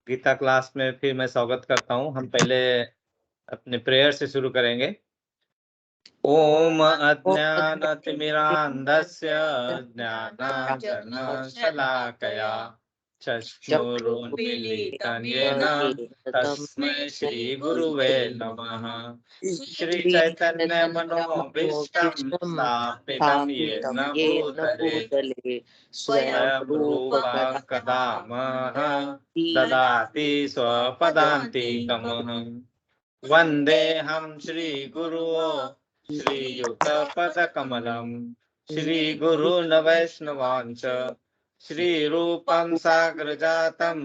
Gita class में फिर मैं स्वागत करता हूँ। हम पहले अपने प्रेयर से शुरू करेंगे। ओम अज्ञानतिमिरान्धस्य ज्ञानाञ्जनशलाकया चक्षुरुन्मीलितं येन तस्मै श्रीगुरुवे नमः। श्रीचैतन्यमनोभीष्टं स्थापितं येन भूतले स्वयं रूपः कदा ददाति स्वपदान्तिकम्। वन्देऽहं श्रीगुरुं श्रीयुतपदकमलं श्रीगुरून् वैष्णवांश्च श्रीरूपं साग्रजातं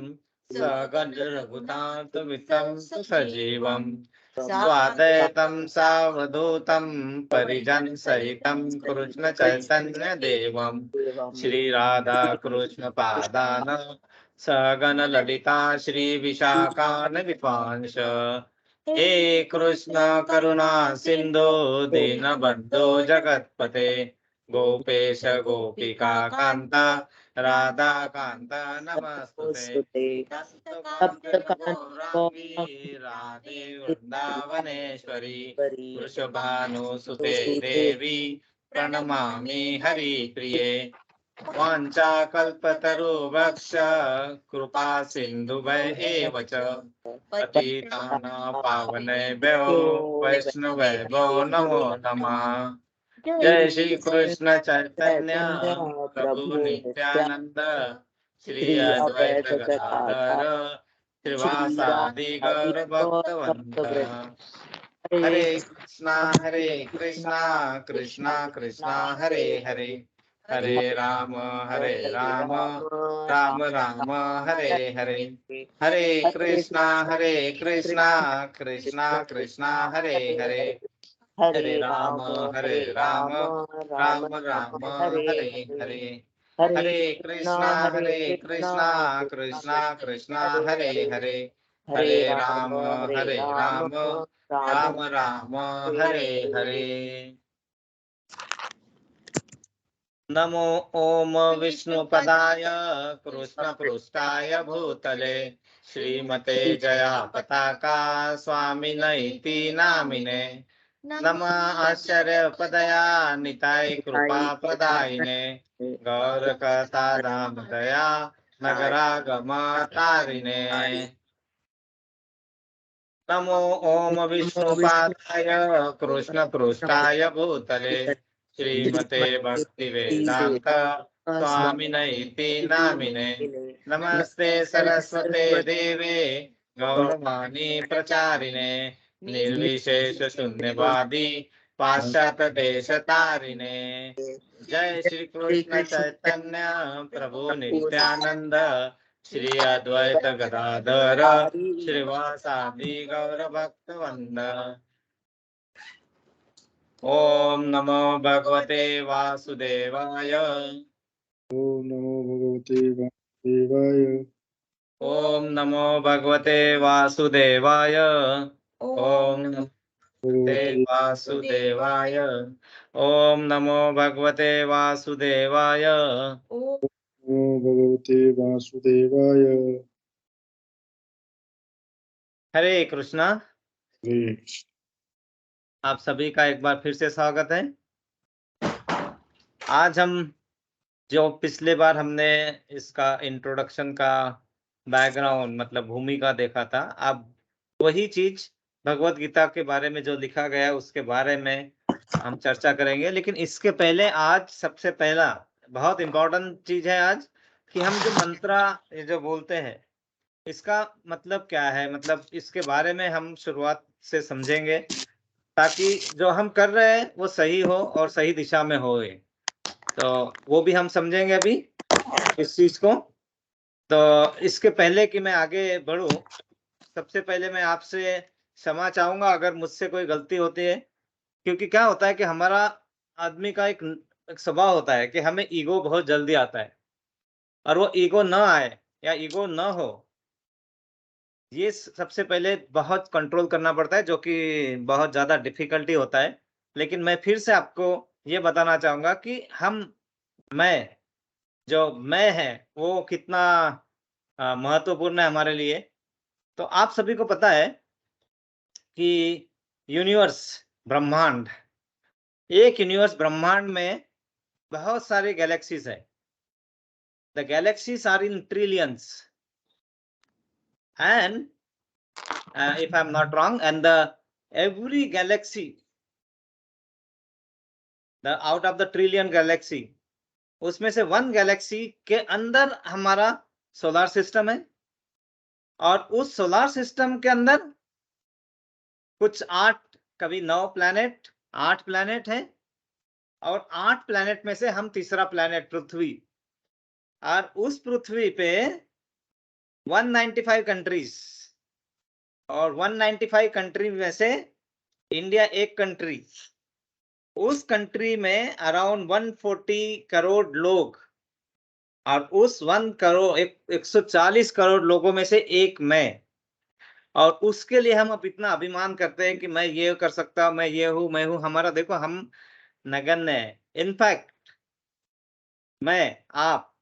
सगणरघुनाथमितं सजीवं स्वाद्वैतं सावधूतं परिजनसहितं कृष्णचैतन्यदेवं श्रीराधाकृष्णपादान् सगणललिता श्रीविशाखान् विद्वांस हे कृष्ण करुणा सिंधु दीनबंधो जगत्पते गोपेश गोपिका कांता राधा कांता नमस्तुते राधे वृंदावनेश्वरी वृषभानुसुते देवी प्रणमामि हरिप्रिये वाञ्छाकल्पतरुभ्यश्च कृपा सिन्धुभ्य एव च पतितानां पावनेभ्यो वैष्णवेभ्यो नमो नमः। जय श्री कृष्ण चैतन्य प्रभु नित्यानंद श्री अद्वैत गदाधर श्रीवासादि गौर भक्तवंत। हरे कृष्णा कृष्णा कृष्णा हरे हरे हरे राम राम राम हरे हरे हरे कृष्णा कृष्णा कृष्णा हरे हरे हरे राम राम राम हरे हरे हरे कृष्णा कृष्णा कृष्णा हरे हरे हरे राम राम हरे हरे। नमो ओम विष्णुपदाय कृष्णपृष्ठाय भूतले श्रीमते जया पताका स्वामिनैति नामिने नमः आश्चर्यपदया निताय कृपा प्रदायिने गौरकथा दामदया नगरागमतारिणे नमो ओम विष्णुपादाय कृष्णपृष्ठाय भूतले श्रीमते भक्तिवेदांत स्वामिनैति नामिने नमस्ते सरस्वते देवे गौरवाणी प्रचारिणे निर्विशेष शून्यवादी पाश्चात्य देश तारिणे। जय श्री कृष्ण चैतन्य प्रभु नित्यानंद श्री अद्वैत गदाधर श्रीवासादि गौर भक्तवृंद। ओम नमो भगवते वासुदेवाय ओम नमो भगवते वासुदेवाय ओम नमो भगवते वासुदेवाय ओम नमो भगवते वासुदेवाय ओम नमो भगवते वासुदेवाय नमो भगवते वासुदेवाय। हरे कृष्णा। हरे आप सभी का एक बार फिर से स्वागत है। आज हम जो पिछले बार हमने इसका इंट्रोडक्शन का बैकग्राउंड मतलब भूमिका देखा था, अब वही चीज भगवत गीता के बारे में जो लिखा गया उसके बारे में हम चर्चा करेंगे। लेकिन इसके पहले आज सबसे पहला बहुत इम्पोर्टेंट चीज है आज कि हम जो मंत्रा ये जो बोलते हैं इसका मतलब क्या है, मतलब इसके बारे में हम शुरुआत से समझेंगे ताकि जो हम कर रहे हैं वो सही हो और सही दिशा में होए। तो वो भी हम समझेंगे अभी इस चीज को। तो इसके पहले कि मैं आगे बढ़ूं, सबसे पहले मैं आपसे क्षमा चाहूंगा अगर मुझसे कोई गलती होती है, क्योंकि क्या होता है कि हमारा आदमी का एक स्वभाव होता है कि हमें ईगो बहुत जल्दी आता है, और वो ईगो न आए या ईगो न हो ये सबसे पहले बहुत कंट्रोल करना पड़ता है, जो कि बहुत ज्यादा डिफिकल्टी होता है। लेकिन मैं फिर से आपको ये बताना चाहूंगा कि मैं जो मैं है वो कितना महत्वपूर्ण है हमारे लिए। तो आप सभी को पता है कि यूनिवर्स, ब्रह्मांड, एक यूनिवर्स ब्रह्मांड में बहुत सारे गैलेक्सीज है। The galaxies are in trillions and if I'm not wrong, and the every galaxy, the out of the trillion galaxy, उसमें से वन गैलेक्सी के अंदर हमारा सोलर सिस्टम है और उस सोलर सिस्टम के अंदर कुछ 8, कभी 9 प्लैनेट, 8 प्लैनेट है और 8 प्लैनेट में से हम तीसरा प्लैनेट पृथ्वी, और उस पृथ्वी पे 195 कंट्रीज, और 195 कंट्री में से इंडिया एक कंट्री, उस कंट्री में अराउंड 140 करोड़ लोग, और उस 140 करोड़ लोगों में से एक मैं, और उसके लिए हम अब इतना अभिमान करते हैं कि मैं ये कर सकता हूं, मैं ये हूं, मैं हूं। हमारा देखो, हम नगण्य है। इनफैक्ट मैं, आप,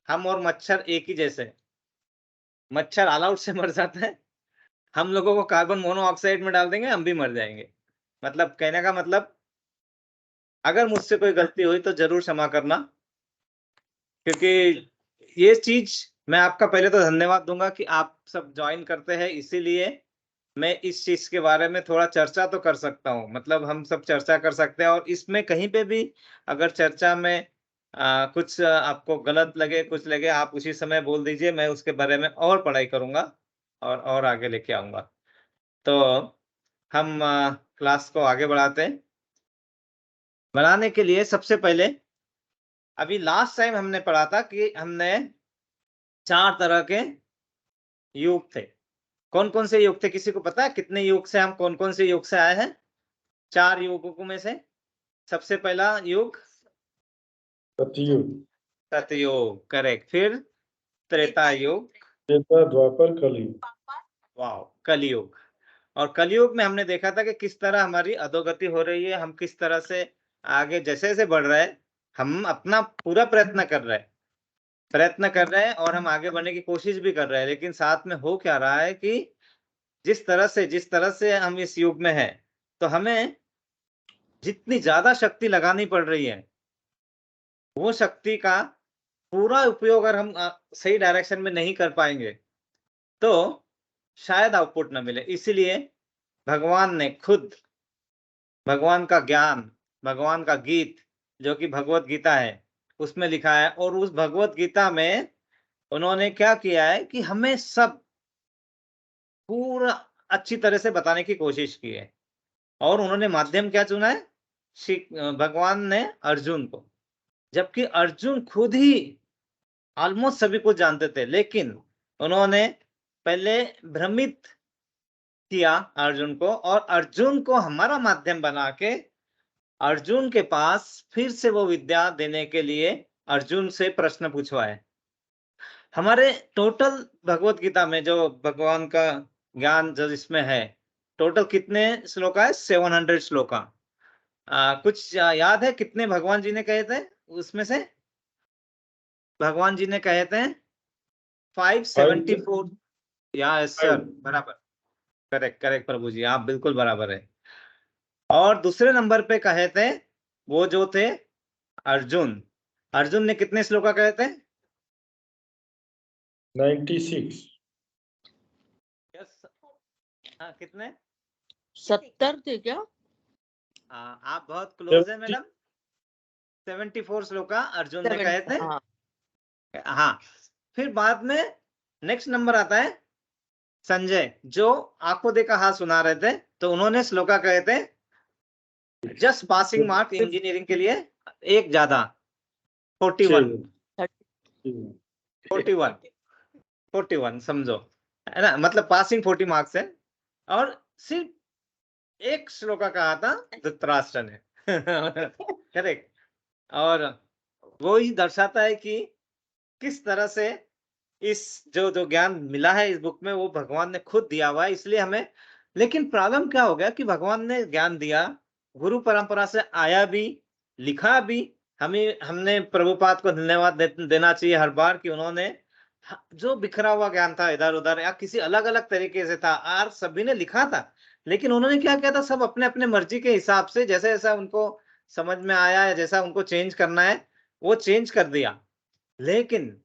हम और मच्छर एक ही जैसे। मच्छर ऑल आउट से मर जाता है, हम लोगों को कार्बन मोनोऑक्साइड में डाल देंगे, हम भी मर जाएंगे। मतलब कहने का मतलब, अगर मुझसे कोई गलती हुई तो जरूर क्षमा करना, क्योंकि ये चीज मैं आपका पहले तो धन्यवाद दूंगा कि आप सब ज्वाइन करते हैं, इसीलिए मैं इस चीज के बारे में थोड़ा चर्चा तो कर सकता हूँ। मतलब हम सब चर्चा कर सकते हैं, और इसमें कहीं पे भी अगर चर्चा में कुछ आपको गलत लगे, कुछ लगे, आप उसी समय बोल दीजिए, मैं उसके बारे में और पढ़ाई करूंगा और आगे लेके आऊंगा। तो हम क्लास को आगे बढ़ाते हैं। बढ़ाने के लिए सबसे पहले, अभी लास्ट टाइम हमने पढ़ा था कि हमने 4 तरह के युग थे। कौन-कौन से युग थे, किसी को पता है कितने युग से, हम कौन-कौन से युग से आए हैं? 4 युगों में से सबसे पहला युग सतयुग, सतयुग, करेक्ट। फिर त्रेता युग, त्रेता, द्वापर, कलयुग। वाओ, कलयुग। और कलयुग में हमने देखा था कि किस तरह हमारी अधोगति हो रही है, हम किस तरह से आगे जैसे-जैसे बढ़ रहे हैं, हम अपना पूरा प्रयत्न कर रहे हैं और हम आगे बढ़ने की कोशिश भी कर रहे हैं। लेकिन साथ में हो क्या रहा है कि जिस तरह से हम इस युग में हैं, तो हमें जितनी ज़्यादा शक्ति लगानी पड़ रही है, वो शक्ति का पूरा उपयोग अगर हम सही डायरेक्शन में नहीं कर पाएँगे, तो शायद आउटपुट ना मिले। इसीलिए भगवान ने खुद भगवान का ज्ञान, भगवान का गीत, जो कि भगवत गीता है, उसमें लिखा है, और उस भगवत गीता में उन्होंने क्या किया है कि हमें सब पूरा अच्छी तरह से बताने की कोशिश की है। और उन्होंने माध्यम क्या चुना है? भगवान ने अर्जुन को, जबकि अर्जुन खुद ही ऑलमोस्ट सभी कुछ जानते थे, लेकिन उन्होंने पहले भ्रमित किया अर्जुन को, और अर्जुन को हमारा माध्यम बना के अर्जुन के पास फिर से वो विद्या देने के लिए अर्जुन से प्रश्न पूछवाए। हमारे टोटल भगवत गीता में जो भगवान का ज्ञान जो इसमें है, टोटल कितने श्लोका है? 700 श्लोका। कुछ याद है कितने भगवान जी ने कहे थे उसमें से? भगवान जी ने कहे थे 574। यस सर, बराबर, करेक्ट प्रभु जी, आप बिल्कुल बराबर है। और दूसरे नंबर पे कहे थे वो जो थे अर्जुन। अर्जुन ने कितने श्लोका कहे थे? 96। यस, हाँ, कितने? 70 थे क्या? आप बहुत क्लोज है मैडम। 74 श्लोका अर्जुन ने कहे थे। हाँ। हाँ, फिर बाद में नेक्स्ट नंबर आता है संजय, जो आंखों देखा हाथ सुना रहे थे, तो उन्होंने श्लोका कहे थे जस्ट पासिंग मार्क इंजीनियरिंग के लिए एक ज्यादा, 41 समझो, है ना, मतलब पासिंग 40 मार्क्स है। और सिर्फ एक श्लोका कहा था धृतराष्ट्र ने। करेक्ट। और वो ही दर्शाता है कि किस तरह से इस जो ज्ञान मिला है इस बुक में, वो भगवान ने खुद दिया हुआ है, इसलिए हमें। लेकिन प्रॉब्लम क्या हो गया कि भगवान ने ज्ञान दिया, गुरु परंपरा से आया भी, लिखा भी। हमने प्रभुपाद को धन्यवाद देना चाहिए हर बार कि उन्होंने जो बिखरा हुआ ज्ञान था इधर उधर या किसी अलग अलग तरीके से था और सभी ने लिखा था, लेकिन उन्होंने क्या किया था, सब अपने अपने मर्जी के हिसाब से जैसा जैसा उनको समझ में आया या जैसा उनको चेंज करना है वो चेंज कर दिया। लेकिन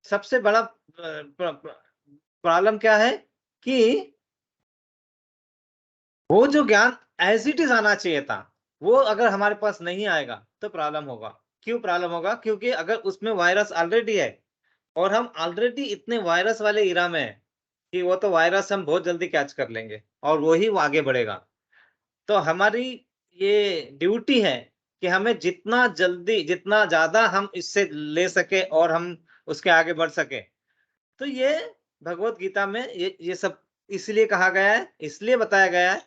सबसे बड़ा प्रॉब्लम क्या है कि वो जो ज्ञान एज़ इट इज़ आना चाहिए था, वो अगर हमारे पास नहीं आएगा तो प्रॉब्लम होगा। क्यों प्रॉब्लम होगा? क्योंकि अगर उसमें वायरस ऑलरेडी है और हम ऑलरेडी इतने वायरस वाले एरा में हैं कि वो तो वायरस हम बहुत जल्दी कैच कर लेंगे और वो ही वो आगे बढ़ेगा। तो हमारी ये ड्यूटी है कि हमें जितना जल्दी, जितना ज़्यादा हम इससे ले सके और हम उसके आगे बढ़ सके। तो ये भगवत गीता में ये सब इसलिए कहा गया है, इसलिए बताया गया है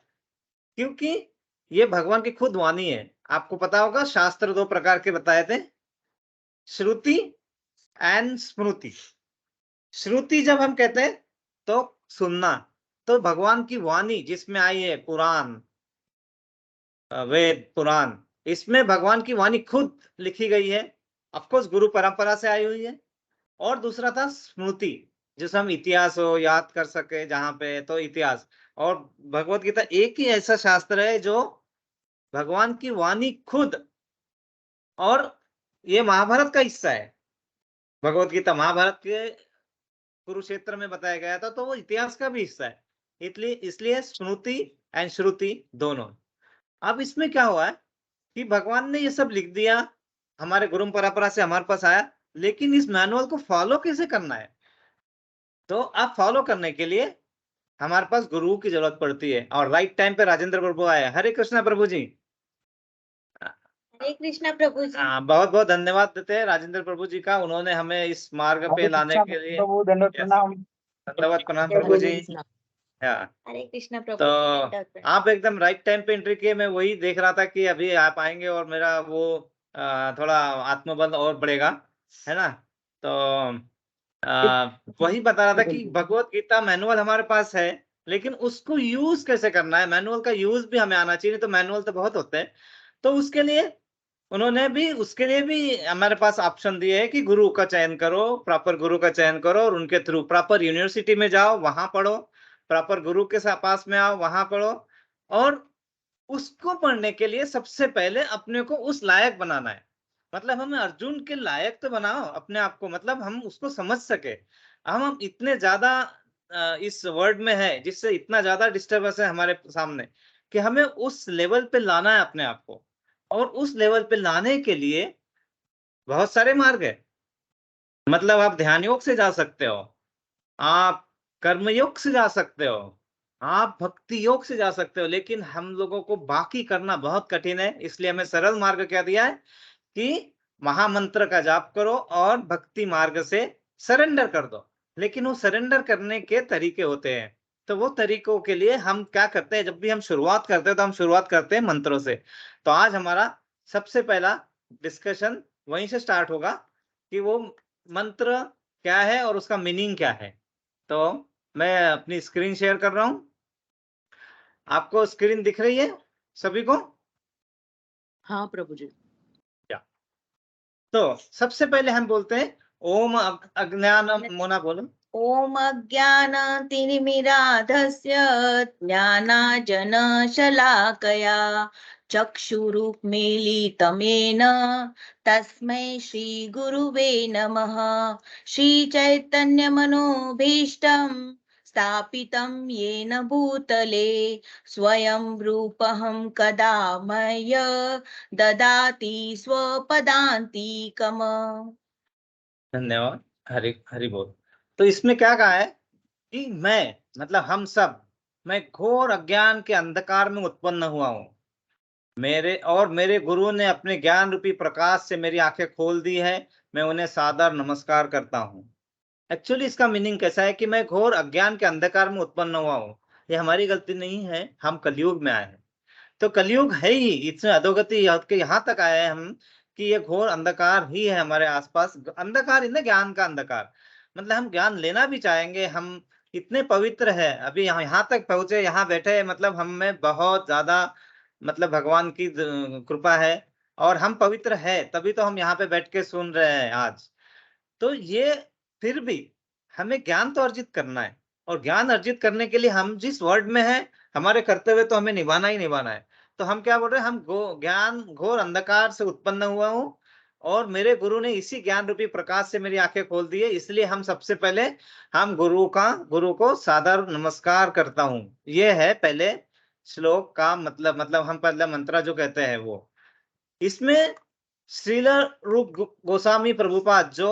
क्योंकि ये भगवान की खुद वाणी है। आपको पता होगा शास्त्र 2 प्रकार के बताए थे, श्रुति एंड स्मृति। श्रुति जब हम कहते हैं तो सुनना, तो भगवान की वाणी जिसमें आई है पुराण, वेद, पुराण, इसमें भगवान की वाणी खुद लिखी गई है। ऑफ कोर्स गुरु परंपरा से आई हुई है। और दूसरा था स्मृति, जिसे हम इतिहास हो याद कर सके जहाँ पे तो इतिहास। और भगवत गीता एक ही ऐसा शास्त्र है जो भगवान की वाणी खुद, और ये महाभारत का हिस्सा है। भगवत गीता महाभारत के कुरुक्षेत्र में बताया गया था, तो वो इतिहास का भी हिस्सा है। इसलिए इसलिए स्मृति एंड श्रुति दोनों। अब इसमें क्या हुआ है कि भगवान ने ये सब लिख दिया, हमारे गुरु परंपरा से हमारे पास आया, लेकिन इस मैनुअल को फॉलो कैसे करना है? तो अब फॉलो करने के लिए हमारे पास गुरु की जरूरत पड़ती है और राइट टाइम पे राजेंद्र प्रभु आए। हरे कृष्णा प्रभु जी। हरे कृष्णा प्रभु जी। बहुत बहुत धन्यवाद देते हैं राजेंद्र प्रभु जी का, उन्होंने हमें इस मार्ग पे लाने के लिए। धन्यवाद प्रणाम प्रभु जी। हरे कृष्णा प्रभु तो जी। आप एकदम राइट टाइम पे एंट्री किए। मैं वही देख रहा था कि अभी आप आएंगे और मेरा वो थोड़ा आत्मबल और बढ़ेगा, है ना? तो वही बता रहा था कि भगवत गीता मैनुअल हमारे पास है, लेकिन उसको यूज कैसे करना है, मैनुअल का यूज भी हमें आना चाहिए। नहीं तो मैनुअल तो बहुत होते हैं। तो उसके लिए उसके लिए भी हमारे पास ऑप्शन दिए है कि गुरु का चयन करो, प्रॉपर गुरु का चयन करो और उनके थ्रू प्रॉपर यूनिवर्सिटी में जाओ, वहां पढ़ो, प्रॉपर गुरु के पास में आओ, वहां पढ़ो। और उसको पढ़ने के लिए सबसे पहले अपने को उस लायक बनाना है। मतलब हमें अर्जुन के लायक तो बनाओ अपने आप को, मतलब हम उसको समझ सके। हम इतने ज्यादा इस वर्ड में है, जिससे इतना ज्यादा डिस्टर्बेंस है हमारे सामने, कि हमें उस लेवल पे लाना है अपने आप को। और उस लेवल पे लाने के लिए बहुत सारे मार्ग है। मतलब आप ध्यान योग से जा सकते हो, आप कर्म योग से जा सकते हो, आप भक्ति योग से जा सकते हो, लेकिन हम लोगों को बाकी करना बहुत कठिन है। इसलिए हमें सरल मार्ग क्या दिया है कि महामंत्र का जाप करो और भक्ति मार्ग से सरेंडर कर दो। लेकिन वो सरेंडर करने के तरीके होते हैं। तो वो तरीकों के लिए हम क्या करते हैं, जब भी हम शुरुआत करते हैं तो हम शुरुआत करते हैं मंत्रों से। तो आज हमारा सबसे पहला डिस्कशन वहीं से स्टार्ट होगा कि वो मंत्र क्या है और उसका मीनिंग क्या है। तो मैं अपनी स्क्रीन शेयर कर रहा हूं। आपको स्क्रीन दिख रही है सभी को? हाँ प्रभु जी। तो सबसे पहले हम बोलते हैं ओम अज्ञान, मोना बोलो। ओम अज्ञानातिमिरान्धस्य ज्ञानाञ्जनशलाकया चक्षुरुन्मीलितं तस्मै श्रीगुरुवे नमः। श्रीचैतन्यमनोभीष्टं स्थापितं येन भूतले स्वयं रूपं कदा मह्यं ददाति स्वपदान्तिकम्। धन्यवाद। हरि हरि बोल। तो इसमें क्या कहा है कि मैं, मतलब हम सब, मैं घोर अज्ञान के अंधकार में उत्पन्न हुआ हूं। मेरे गुरु ने अपने ज्ञान रूपी प्रकाश से मेरी आंखें खोल दी है। मैं उन्हें सादर नमस्कार करता हूं। एक्चुअली इसका मीनिंग कैसा है कि मैं घोर अज्ञान के अंधकार में उत्पन्न हुआ हूं। ये हमारी गलती नहीं है, हम कलयुग में आए हैं। तो कलयुग है ही, इसमें अधोगति यहाँ तक आए हैं हम कि ये घोर अंधकार ही है हमारे आसपास। अंधकार इन ज्ञान का अंधकार, मतलब हम ज्ञान लेना भी चाहेंगे, हम इतने पवित्र है, अभी यहाँ तक पहुंचे, यहाँ बैठे, मतलब हम में बहुत ज्यादा, मतलब भगवान की कृपा है और हम पवित्र है, तभी तो हम यहाँ पे बैठ के सुन रहे हैं आज। तो ये फिर भी हमें ज्ञान तो अर्जित करना है, और ज्ञान अर्जित करने के लिए हम जिस वर्ड में है, हमारे कर्तव्य तो हमें निभाना ही निभाना है। तो हम क्या बोल रहे हैं, हम ज्ञान घोर अंधकार से उत्पन्न हुआ हूँ, और मेरे गुरु ने इसी ज्ञान रूपी प्रकाश से मेरी आंखें खोल दी है, इसलिए हम सबसे पहले हम गुरु को सादर नमस्कार करता हूँ। ये है पहले श्लोक का मतलब हम पहला मंत्र जो कहते हैं वो। इसमें श्रील रूप गोस्वामी प्रभुपाद जो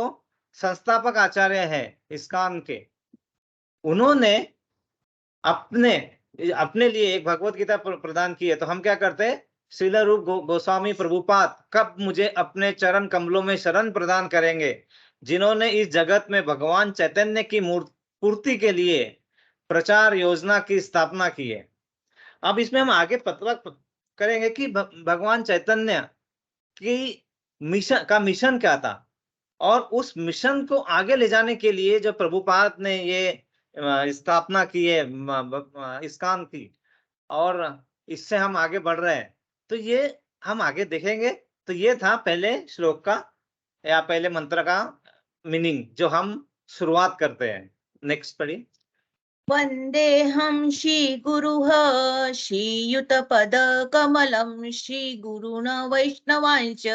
संस्थापक आचार्य है इस्कॉन के, उन्होंने अपने लिए एक भगवत गीता प्रदान की है। तो हम क्या करते हैं, श्रील रूप गोस्वामी प्रभुपाद कब मुझे अपने चरण कमलों में शरण प्रदान करेंगे, जिन्होंने इस जगत में भगवान चैतन्य की पूर्ति के लिए प्रचार योजना की स्थापना की है। अब इसमें हम आगे पता करेंगे कि भगवान चैतन्य की मिशन क्या था, और उस मिशन को आगे ले जाने के लिए जो प्रभुपाद ने ये स्थापना की है इस्कॉन की, और इससे हम आगे बढ़ रहे हैं। तो ये हम आगे देखेंगे। तो ये था पहले श्लोक का या पहले मंत्र का मीनिंग जो हम शुरुआत करते हैं। नेक्स्ट पढ़िए। वन्देऽहं श्रीगुरुः श्रीयुतपदकमलं श्रीगुरुन् वैष्णवांश्च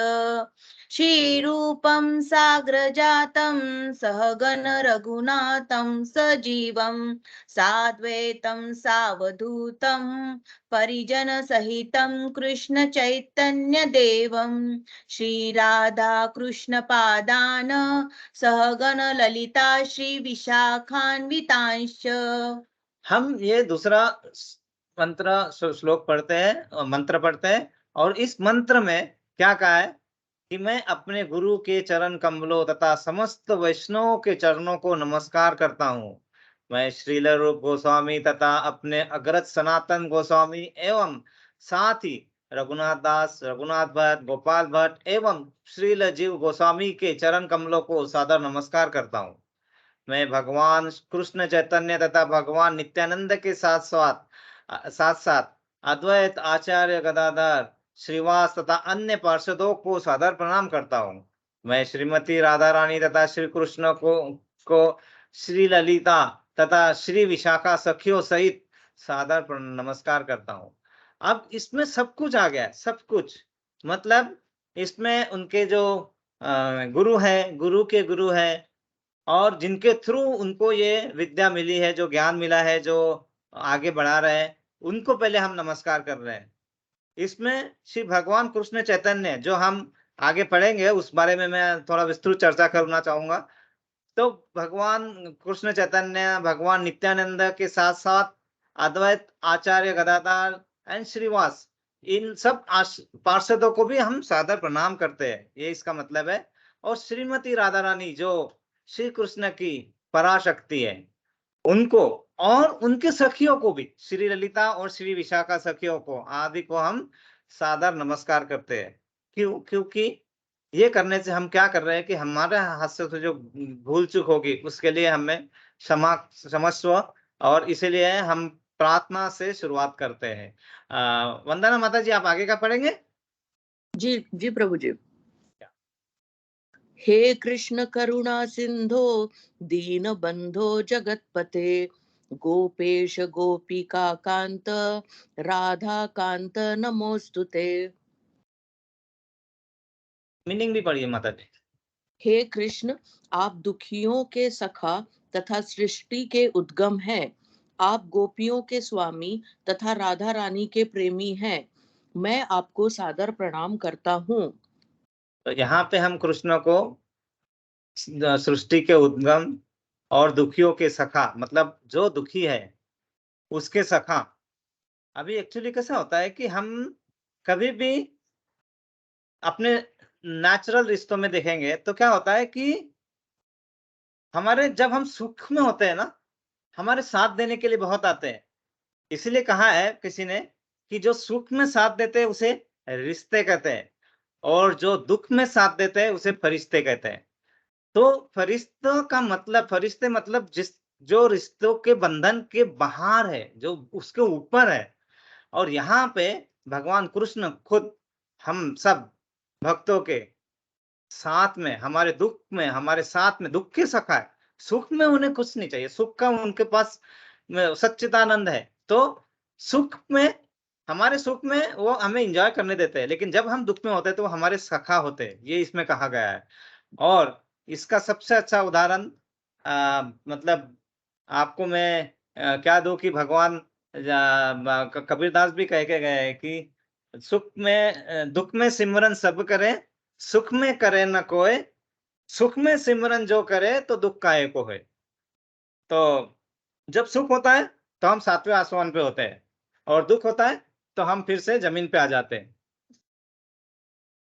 श्रीरूपं साग्रजातं सहगण रघुनाथं सजीवं साद्वैतं सावधूतं परिजनसहितं कृष्णचैतन्यदेवं श्रीराधा कृष्णपादान् सहगण ललिता श्रीविशाखान्वितांश्च। हम ये दूसरा श्लोक पढ़ते हैं, मंत्र पढ़ते हैं, और इस मंत्र में क्या कहा है कि मैं अपने गुरु के चरण कमलों तथा समस्त वैष्णवों के चरणों को नमस्कार करता हूँ। मैं श्रील रूप गोस्वामी तथा अपने अग्रज सनातन गोस्वामी एवं साथ ही रघुनाथ दास, रघुनाथ भट्ट, गोपाल भट्ट एवं श्रील जीव गोस्वामी के चरण कमलों को सादर नमस्कार करता हूँ। मैं भगवान कृष्ण चैतन्य तथा भगवान नित्यानंद के साथ साथ अद्वैत आचार्य गदाधर श्रीवास तथा अन्य पार्षदों को सादर प्रणाम करता हूँ। मैं श्रीमती राधा रानी तथा श्री कृष्ण को श्री ललिता तथा श्री विशाखा सखियों सहित सादर नमस्कार करता हूँ। अब इसमें सब कुछ आ गया, सब कुछ मतलब इसमें उनके जो गुरु है, गुरु के गुरु है, और जिनके थ्रू उनको ये विद्या मिली है, जो ज्ञान मिला है, जो आगे बढ़ा रहे हैं, उनको पहले हम नमस्कार कर रहे हैं। इसमें श्री भगवान कृष्ण चैतन्य जो हम आगे पढ़ेंगे उस बारे में मैं थोड़ा विस्तृत चर्चा करना चाहूंगा। तो भगवान कृष्ण चैतन्य, भगवान नित्यानंद के साथ साथ अद्वैत आचार्य गदाधर एंड श्रीवास, इन सब पार्षदों को भी हम सादर प्रणाम करते हैं, ये इसका मतलब है। और श्रीमती राधा रानी जो श्री कृष्ण की पराशक्ति है, उनको और उनके सखियों को भी, श्री ललिता और श्री विशाखा सखियों को आदि को हम सादर नमस्कार करते हैं। क्यों? क्योंकि ये करने से हम क्या कर रहे हैं कि हमारे हाथ से जो भूल चूक होगी उसके लिए हमें क्षमस्व, और इसीलिए हम प्रार्थना से शुरुआत करते हैं। वंदना माता जी, आप आगे का पढ़ेंगे? जी जी प्रभु जी। हे कृष्ण करुणा सिंधो दीन बंधो जगतपते गोपेश गोपिका कांत राधा कांत नमोस्तुते। मीनिंग भी पढ़िए माता जी। हे कृष्ण, आप दुखियों के सखा तथा सृष्टि के उद्गम हैं। आप गोपियों के स्वामी तथा राधा रानी के प्रेमी हैं। मैं आपको सादर प्रणाम करता हूँ। तो यहाँ पे हम कृष्ण को सृष्टि के उद्गम और दुखियों के सखा, मतलब जो दुखी है उसके सखा। अभी एक्चुअली कैसा होता है कि हम कभी भी अपने नेचुरल रिश्तों में देखेंगे तो क्या होता है कि हमारे जब हम सुख में होते हैं ना, हमारे साथ देने के लिए बहुत आते हैं। इसलिए कहा है किसी ने कि जो सुख में साथ देते हैं उसे रिश्ते कहते हैं, और जो दुख में साथ देते हैं उसे फरिश्ते कहते हैं। तो फरिश्तों का मतलब, फरिश्ते मतलब जो रिश्तों के बंधन के बाहर है, जो उसके ऊपर है। और यहाँ पे भगवान कृष्ण खुद हम सब भक्तों के साथ में, हमारे दुख में हमारे साथ में दुख के सखा है। सुख में उन्हें कुछ नहीं चाहिए, सुख का उनके पास सच्चिदानंद है। तो सुख में, हमारे सुख में वो हमें एंजॉय करने देते हैं, लेकिन जब हम दुख में होते हैं तो वो हमारे सखा होते हैं, ये इसमें कहा गया है। और इसका सबसे अच्छा उदाहरण मतलब आपको मैं क्या दूं कि भगवान कबीरदास भी कह के गए हैं कि सुख में दुख में सिमरन सब करे, सुख में करे न कोई, सुख में सिमरन जो करे तो दुख काहे को है। तो जब सुख होता है तो हम 7वें आसमान पे होते हैं, और दुख होता है तो हम फिर से जमीन पे आ जाते हैं।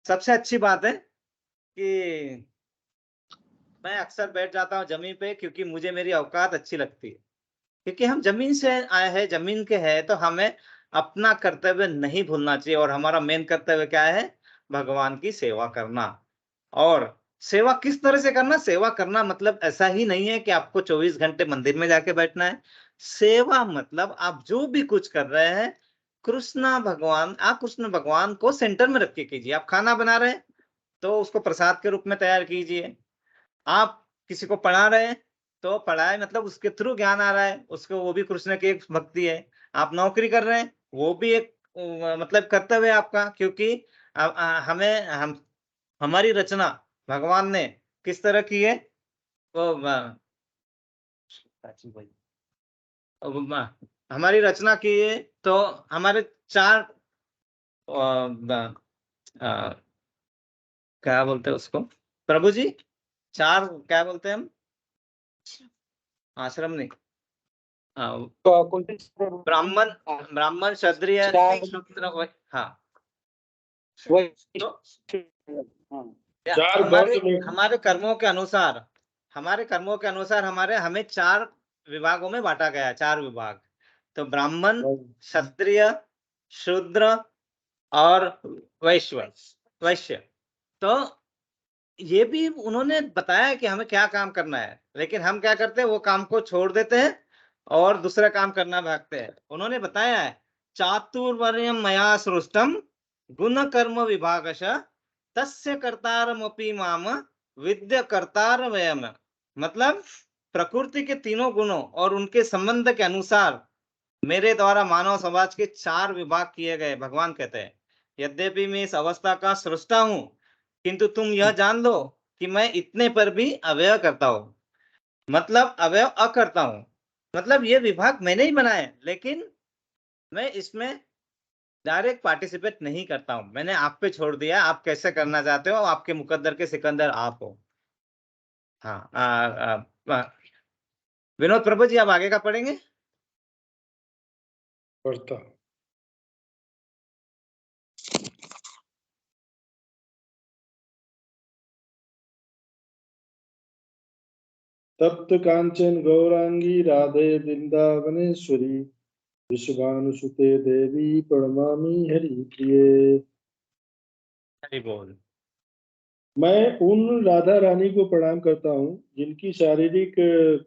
सबसे अच्छी बात है कि मैं अक्सर बैठ जाता हूँ जमीन पे, क्योंकि मुझे मेरी औकात अच्छी लगती है, क्योंकि हम जमीन से आए हैं, जमीन के हैं, तो हमें अपना कर्तव्य नहीं भूलना चाहिए। और हमारा मेन कर्तव्य क्या है? भगवान की सेवा करना। और सेवा किस तरह से करना? सेवा करना मतलब ऐसा ही नहीं है कि आपको 24 घंटे मंदिर में जाके बैठना है। सेवा मतलब आप जो भी कुछ कर रहे हैं, आप कृष्ण भगवान को सेंटर में रख के कीजिए। आप खाना बना रहे हैं तो उसको प्रसाद के रूप में तैयार कीजिए। आप किसी को पढ़ा रहे हैं तो पढ़ाए मतलब उसके थ्रू ज्ञान आ रहा है, उसको, वो भी कृष्ण की एक भक्ति है। आप नौकरी कर रहे हैं, वो भी एक मतलब कर्तव्य है आपका, क्योंकि हमारी रचना भगवान ने किस तरह की है? वो हमारी रचना की है, तो हमारे 4 क्या बोलते हैं उसको प्रभु जी, 4 क्या बोलते हैं हम? आश्रम नहीं, ब्राह्मण, क्षत्रिय, शूद्र, हाँ। तो 4 वर्ण में हमारे कर्मों के अनुसार हमें 4 विभागों में बांटा गया है, 4 विभाग। तो ब्राह्मण, क्षत्रिय, शूद्र और वैश्य। तो ये भी उन्होंने बताया कि हमें क्या काम करना है, लेकिन हम क्या करते हैं? वो काम को छोड़ देते हैं और दूसरा काम करना भागते हैं। उन्होंने बताया है, चातुर्वर्ण्यम मया सृष्टम गुण कर्म विभागश तस्य कर्तारमपि माम विद्य कर्तार वयम। मतलब प्रकृति के तीनों गुणों और उनके संबंध के अनुसार मेरे द्वारा मानव समाज के 4 विभाग किए गए। भगवान कहते हैं, यद्यपि मैं इस अवस्था का सृष्टा हूं, किंतु तुम यह जान लो कि मैं इतने पर भी अव्यय करता हूं, मतलब अव्यय अकर्ता हूं। मतलब ये विभाग मैंने ही बनाए, लेकिन मैं इसमें डायरेक्ट पार्टिसिपेट नहीं करता हूं। मैंने आप पे छोड़ दिया, आप कैसे करना चाहते हो, आपके मुकद्दर के सिकंदर आप हो। हाँ, विनोद प्रभु जी, आप आगे का पढ़ेंगे? पढ़ता। तप्त कांचन गौरांगी राधे वृंदावनेश्वरी विश्वानुसुते देवी प्रणमामि हरि प्रिये। हरि बोल। मैं उन राधा रानी को प्रणाम करता हूँ जिनकी शारीरिक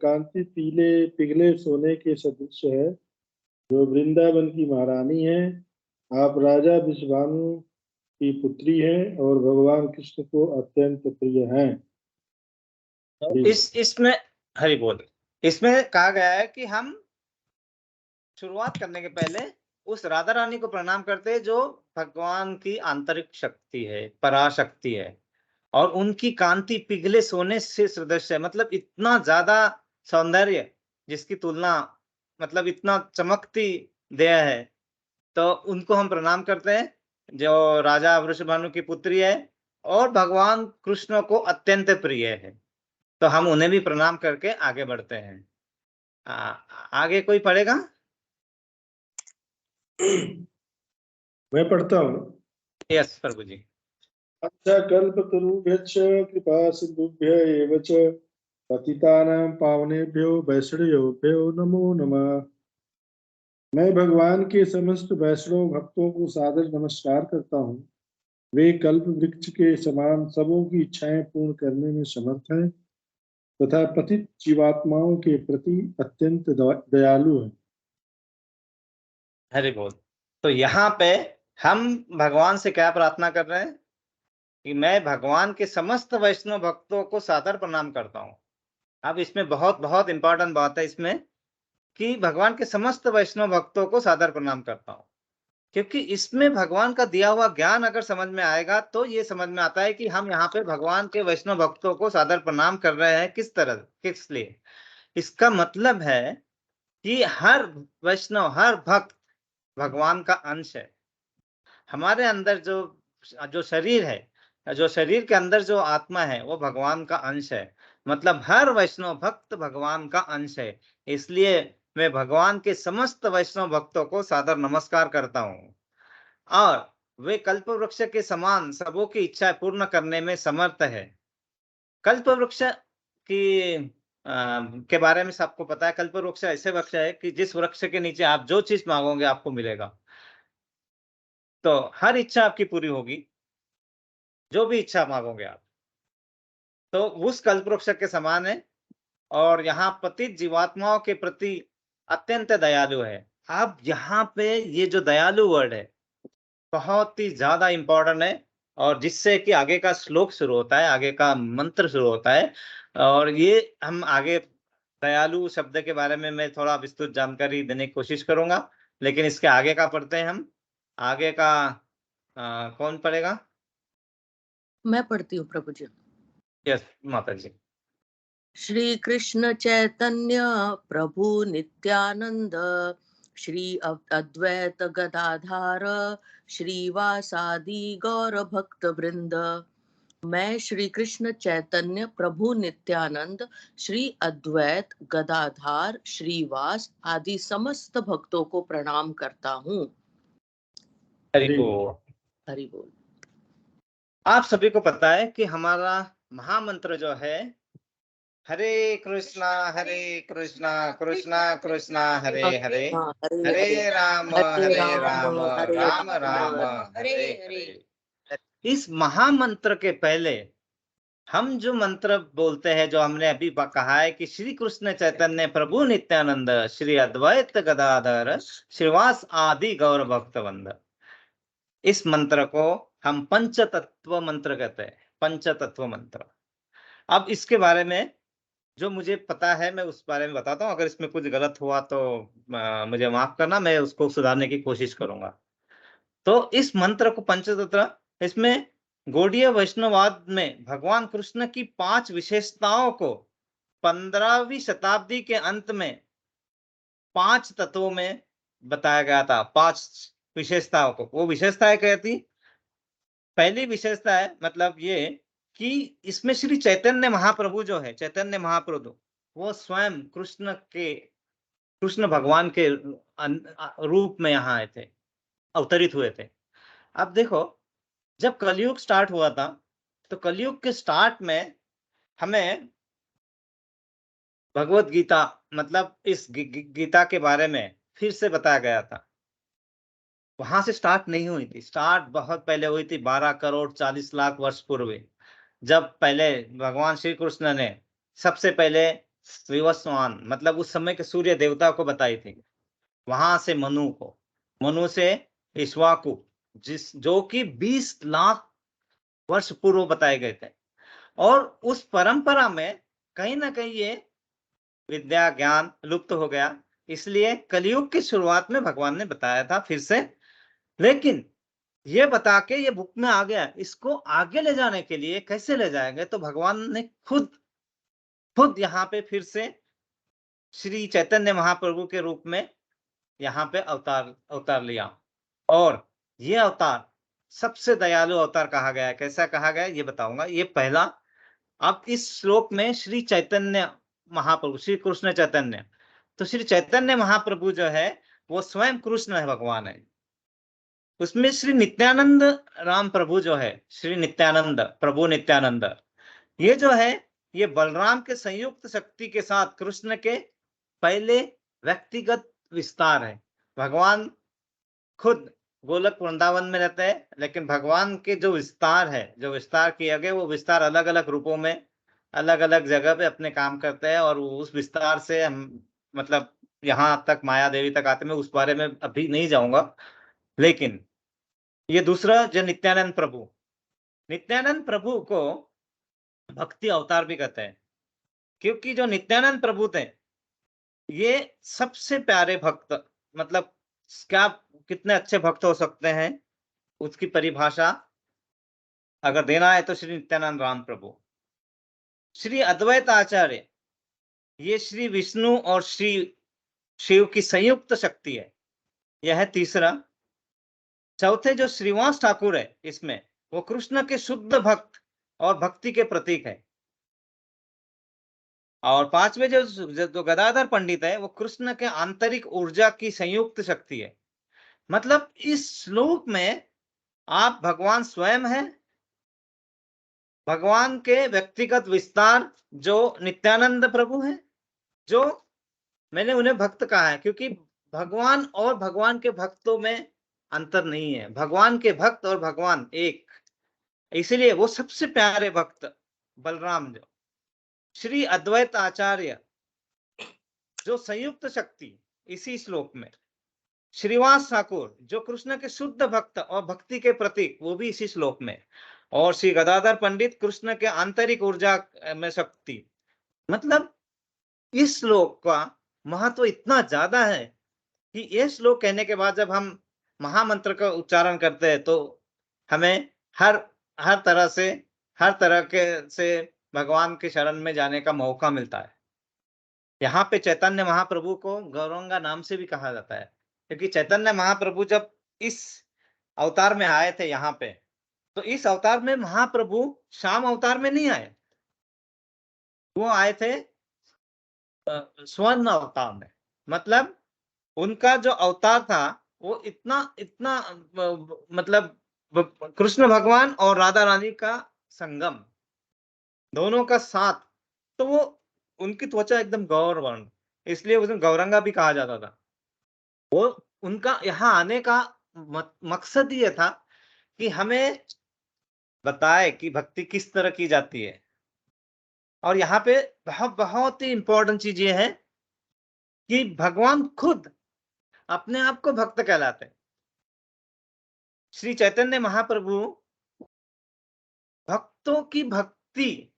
कांति पीले पिघले सोने के सदृश है, जो वृंदावन की महारानी है। आप राजा विश्वानु की पुत्री हैं और भगवान कृष्ण को अत्यंत प्रिय हैं। इसमें हरि बोल, इसमें कहा गया है कि हम शुरुआत करने के पहले उस राधा रानी को प्रणाम करते हैं, जो भगवान की आंतरिक शक्ति है, पराशक्ति है, और उनकी कांति पिघले सोने से सदृश है। मतलब इतना ज्यादा सौंदर्य जिसकी तुलना, मतलब इतना चमकती दया है, तो उनको हम प्रणाम करते हैं, जो राजा वृषभानु की पुत्री है और भगवान कृष्ण को अत्यंत प्रिय है। तो हम उन्हें भी प्रणाम करके आगे बढ़ते हैं। आगे कोई पढ़ेगा? मैं पढ़ता हूँ। यस प्रभु जी। अच्छा, कल्पतरुभ्यश्च कृपा सिंधुभ्य एव च पतितानां पावनेभ्यो वैष्णवेभ्यो नमो नमः। मैं भगवान के समस्त वैष्णव भक्तों को सादर नमस्कार करता हूँ। वे कल्प वृक्ष के समान सबों की इच्छाएं पूर्ण करने में समर्थ हैं तथा पतित जीवात्माओं के प्रति अत्यंत दयालु हैं। हरि बोल। तो यहाँ पे हम भगवान से क्या प्रार्थना कर रहे हैं कि मैं भगवान के समस्त वैष्णव भक्तों को सादर प्रणाम करता हूँ। अब इसमें बहुत बहुत इंपॉर्टेंट बात है इसमें कि भगवान के समस्त वैष्णव भक्तों को सादर प्रणाम करता हूँ, क्योंकि इसमें भगवान का दिया हुआ ज्ञान अगर समझ में आएगा तो ये समझ में आता है कि हम यहाँ पे भगवान के वैष्णव भक्तों को सादर प्रणाम कर रहे हैं किस तरह, किस लिए। इसका मतलब है कि हर वैष्णव, हर भक्त भगवान का अंश है। हमारे अंदर जो शरीर है, जो शरीर के अंदर जो आत्मा है, वो भगवान का अंश है। मतलब हर वैष्णव भक्त भगवान का अंश है। इसलिए मैं भगवान के समस्त वैष्णव भक्तों को सादर नमस्कार करता हूँ और वे कल्प वृक्ष के समान सबों की इच्छा पूर्ण करने में समर्थ है। कल्प वृक्ष की के बारे में सबको पता है। कल्प वृक्ष ऐसे वृक्ष है कि जिस वृक्ष के नीचे आप जो चीज मांगोगे आपको मिलेगा। तो हर इच्छा आपकी पूरी होगी, जो भी इच्छा मांगोगे आप, तो उस कल्प वृक्ष के समान है और यहाँ पतित जीवात्माओं के प्रति अत्यंत दयालु है। अब यहाँ पे ये जो दयालु वर्ड है बहुत ही ज्यादा इंपॉर्टेंट है और जिससे कि आगे का श्लोक शुरू होता है, आगे का मंत्र शुरू होता है। और ये हम आगे दयालु शब्द के बारे में मैं थोड़ा विस्तृत जानकारी देने की कोशिश करूंगा, लेकिन इसके आगे का पढ़ते हैं हम। आगे का कौन पढ़ेगा? मैं पढ़ती हूँ प्रभु जी। यस माता जी। श्री कृष्ण चैतन्य प्रभु नित्यानंद श्री अद्वैत गदाधार श्रीवासादि गौर भक्त वृंद। मैं श्री कृष्ण चैतन्य प्रभु नित्यानंद श्री अद्वैत गदाधार श्रीवास आदि समस्त भक्तों को प्रणाम करता हूँ। हरि बोल। हरि बोल। आप सभी को पता है कि हमारा महामंत्र जो है हरे कृष्णा कृष्णा कृष्णा हरे हरे, हाँ, हरे राम हरे राम राम हरे हरे। इस महामंत्र के पहले हम जो मंत्र बोलते हैं, जो हमने अभी कहा है कि श्री कृष्ण चैतन्य प्रभु नित्यानंद श्री अद्वैत गदाधर श्रीवास आदि गौर भक्तवृंद, इस मंत्र को हम पंचतत्व मंत्र कहते हैं। पंचतत्व मंत्र। अब इसके बारे में जो मुझे पता है मैं उस बारे में बताता हूँ। अगर इसमें कुछ गलत हुआ तो मुझे माफ करना, मैं उसको सुधारने की कोशिश करूंगा। तो इस मंत्र को पंचतत्व, इसमें गौड़ीय वैष्णववाद में भगवान कृष्ण की 5 विशेषताओं को 15वीं शताब्दी के अंत में 5 तत्वों में बताया गया था। 5 विशेषताओं को। वो विशेषताएं क्या थी? पहली विशेषता है मतलब ये कि इसमें श्री चैतन्य महाप्रभु जो है, चैतन्य महाप्रभु वो स्वयं कृष्ण भगवान के रूप में यहाँ आए थे, अवतरित हुए थे। अब देखो, जब कलयुग स्टार्ट हुआ था तो कलयुग के स्टार्ट में हमें भगवत गीता मतलब इस गीता के बारे में फिर से बताया गया था। वहां से स्टार्ट नहीं हुई थी। स्टार्ट बहुत पहले हुई थी, 12 करोड़ 40 लाख वर्ष पूर्व, जब पहले भगवान श्री कृष्ण ने सबसे पहले विवस्वान मतलब उस समय के सूर्य देवता को बताई थी। वहां से मनु से इक्ष्वाकु, जो कि 20 लाख वर्ष पूर्व बताए गए थे। और उस परंपरा में कहीं ना कहीं ये विद्या ज्ञान लुप्त हो गया, इसलिए कलयुग की शुरुआत में भगवान ने बताया था फिर से। लेकिन ये बता के ये बुक में आ गया, इसको आगे ले जाने के लिए कैसे ले जाएंगे, तो भगवान ने खुद यहाँ पे फिर से श्री चैतन्य महाप्रभु के रूप में यहाँ पे अवतार लिया। और ये अवतार सबसे दयालु अवतार कहा गया है। कैसा कहा गया ये बताऊंगा। ये पहला, अब इस श्लोक में श्री चैतन्य महाप्रभु, श्री कृष्ण चैतन्य, तो श्री चैतन्य महाप्रभु जो है वो स्वयं कृष्ण है, भगवान है। उसमें श्री नित्यानंद राम प्रभु जो है, श्री नित्यानंद प्रभु नित्यानंद, ये जो है ये बलराम के संयुक्त शक्ति के साथ कृष्ण के पहले व्यक्तिगत विस्तार है। भगवान खुद गोलक वृंदावन में रहते हैं, लेकिन भगवान के जो विस्तार है, जो विस्तार किया गया, वो विस्तार अलग अलग रूपों में अलग अलग जगह पे अपने काम करते हैं। और उस विस्तार से हम मतलब यहाँ तक माया देवी तक आते, मैं उस बारे में अभी नहीं जाऊंगा। लेकिन ये दूसरा जो नित्यानंद प्रभु को भक्ति अवतार भी कहते हैं। क्योंकि जो नित्यानंद प्रभु थे, ये सबसे प्यारे भक्त, मतलब क्या कितने अच्छे भक्त हो सकते हैं, उसकी परिभाषा अगर देना है तो श्री नित्यानंद राम प्रभु। श्री अद्वैत आचार्य, ये श्री विष्णु और श्री शिव की संयुक्त शक्ति है, यह है तीसरा। चौथे जो श्रीवास ठाकुर है इसमें, वो कृष्ण के शुद्ध भक्त और भक्ति के प्रतीक है। और पांचवे जो गदाधर पंडित है, वो कृष्ण के आंतरिक ऊर्जा की संयुक्त शक्ति है। मतलब इस श्लोक में आप भगवान स्वयं हैं, भगवान के व्यक्तिगत विस्तार जो नित्यानंद प्रभु हैं, जो मैंने उन्हें भक्त कहा है क्योंकि भगवान और भगवान के भक्तों में अंतर नहीं है, भगवान के भक्त और भगवान एक, इसलिए वो सबसे प्यारे भक्त बलराम। जो श्री अद्वैत आचार्य, जो संयुक्त शक्ति इसी श्लोक में। श्रीवास ठाकुर, जो कृष्ण के शुद्ध भक्त और भक्ति के प्रतीक, वो भी इसी श्लोक में। और श्री गदाधर पंडित, कृष्ण के आंतरिक ऊर्जा में शक्ति। मतलब इस श्लोक का महत्व इतना ज्यादा है कि ये श्लोक कहने के बाद जब हम महामंत्र का उच्चारण करते हैं तो हमें हर तरह से भगवान के शरण में जाने का मौका मिलता है। यहाँ पे चैतन्य महाप्रभु को गौरंगा नाम से भी कहा जाता है, क्योंकि चैतन्य महाप्रभु जब इस अवतार में आए थे यहाँ पे, तो इस अवतार में महाप्रभु शाम अवतार में नहीं आए, वो आए थे स्वर्ण अवतार में। मतलब उनका जो अवतार था वो इतना मतलब कृष्ण भगवान और राधा रानी का संगम, दोनों का साथ, तो वो उनकी त्वचा एकदम गौर वर्ण, इसलिए उसे गौरंगा भी कहा जाता था। वो उनका यहाँ आने का मकसद ये था कि हमें बताए कि भक्ति किस तरह की जाती है। और यहाँ पे बहुत ही इंपॉर्टेंट चीज ये है कि भगवान खुद अपने आप को भक्त कहलाते हैं। श्री चैतन्य महाप्रभु भक्तों की भक्ति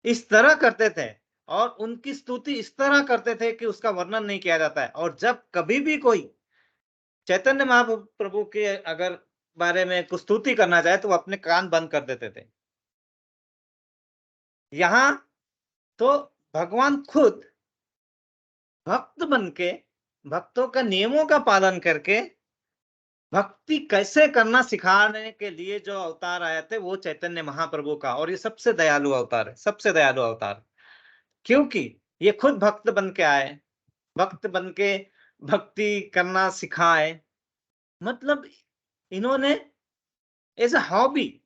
इस तरह करते थे और उनकी स्तुति इस तरह करते थे कि उसका वर्णन नहीं किया जाता है। और जब कभी भी कोई चैतन्य महाप्रभु के अगर बारे में कुछ स्तुति करना चाहे तो वो अपने कान बंद कर देते थे। यहाँ तो भगवान खुद भक्त बनके, भक्तों का नियमों का पालन करके भक्ति कैसे करना सिखाने के लिए जो अवतार आए थे वो चैतन्य महाप्रभु का। और ये सबसे दयालु अवतार है, सबसे दयालु अवतार, क्योंकि ये खुद भक्त बन के आए, भक्त बन के भक्ति करना सिखाए। मतलब इन्होंने एज अ हॉबी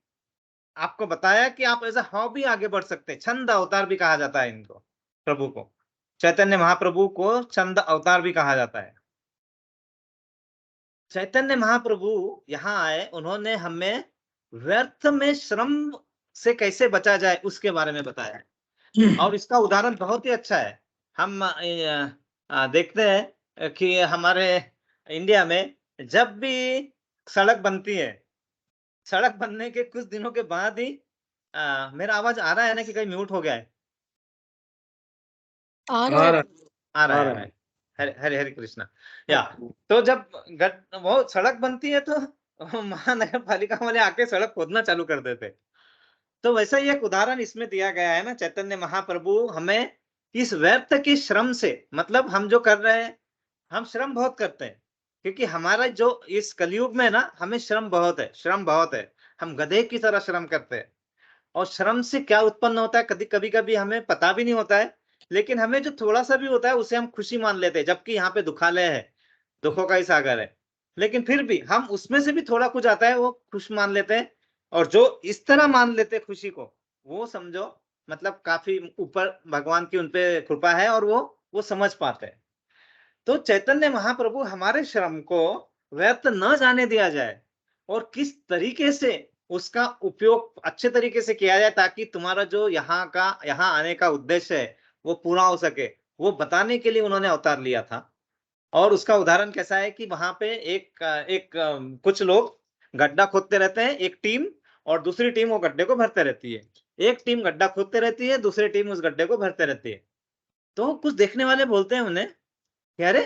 आपको बताया कि आप एज अ हॉबी आगे बढ़ सकते हैं। छंद अवतार भी कहा जाता है इनको, प्रभु को, चैतन्य महाप्रभु को छंद अवतार भी कहा जाता है। चैतन्य महाप्रभु यहाँ आए, उन्होंने हमें व्यर्थ में श्रम से कैसे बचा जाए उसके बारे में बताया। और इसका उदाहरण बहुत ही अच्छा है। हम देखते हैं कि हमारे इंडिया में जब भी सड़क बनती है, सड़क बनने के कुछ दिनों के बाद ही मेरा आवाज आ रहा है ना कि कहीं म्यूट हो गया है? आ रहा है। आ रहा है। हरे हरे कृष्णा। या तो जब वो सड़क बनती है तो महानगर पालिका वाले आके सड़क खोदना चालू कर देते। तो वैसा ही एक उदाहरण इसमें दिया गया है ना, चैतन्य महाप्रभु हमें इस व्यर्थ के श्रम से, मतलब हम जो कर रहे हैं, हम श्रम बहुत करते हैं, क्योंकि हमारा जो इस कलयुग में ना, हमें श्रम बहुत है, हम गधे की तरह श्रम करते हैं। और श्रम से क्या उत्पन्न होता है कभी हमें पता भी नहीं होता है, लेकिन हमें जो थोड़ा सा भी होता है उसे हम खुशी मान लेते हैं, जबकि यहाँ पे दुखालय है, दुखों का ही सागर है, लेकिन फिर भी हम उसमें से भी थोड़ा कुछ आता है वो खुश मान लेते हैं। और जो इस तरह मान लेते हैं खुशी को, वो समझो मतलब काफी ऊपर भगवान की उनपे कृपा है और वो समझ पाते हैं। तो चैतन्य महाप्रभु हमारे श्रम को व्यर्थ न जाने दिया जाए और किस तरीके से उसका उपयोग अच्छे तरीके से किया जाए ताकि तुम्हारा जो यहाँ आने का उद्देश्य है वो पूरा हो सके, वो बताने के लिए उन्होंने अवतार लिया था। और उसका उदाहरण कैसा है कि वहां पे एक कुछ लोग गड्ढा खोदते रहते हैं, एक टीम, और दूसरी टीम वो गड्ढे को भरते रहती है। एक टीम गड्ढा खोदते रहती है, दूसरी टीम उस गड्ढे को भरते रहती है। तो कुछ देखने वाले बोलते हैं उन्हें कि अरे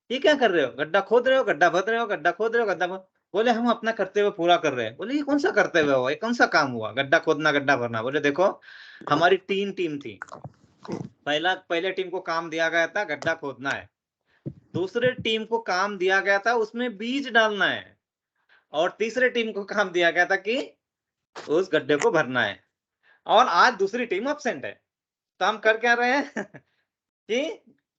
ये क्या कर रहे हो, गड्ढा खोद रहे हो, गड्ढा भर रहे हो, गड्ढा खोद रहे हो, गड्ढा भर। बोले हम अपना कर्तव्य पूरा कर रहे हैं। बोले ये कौन सा कर्तव्य हुआ, ये कौन सा काम हुआ, गड्ढा खोदना गड्ढा भरना। बोले देखो हमारी 3 टीम थी। पहले टीम को काम दिया गया था गड्ढा खोदना है, दूसरे टीम को काम दिया गया था उसमें बीज डालना है, और तीसरे टीम को काम दिया गया था कि उस गड्ढे को भरना है। और आज दूसरी टीम एब्सेंट है। तो हम कर क्या रहे हैं कि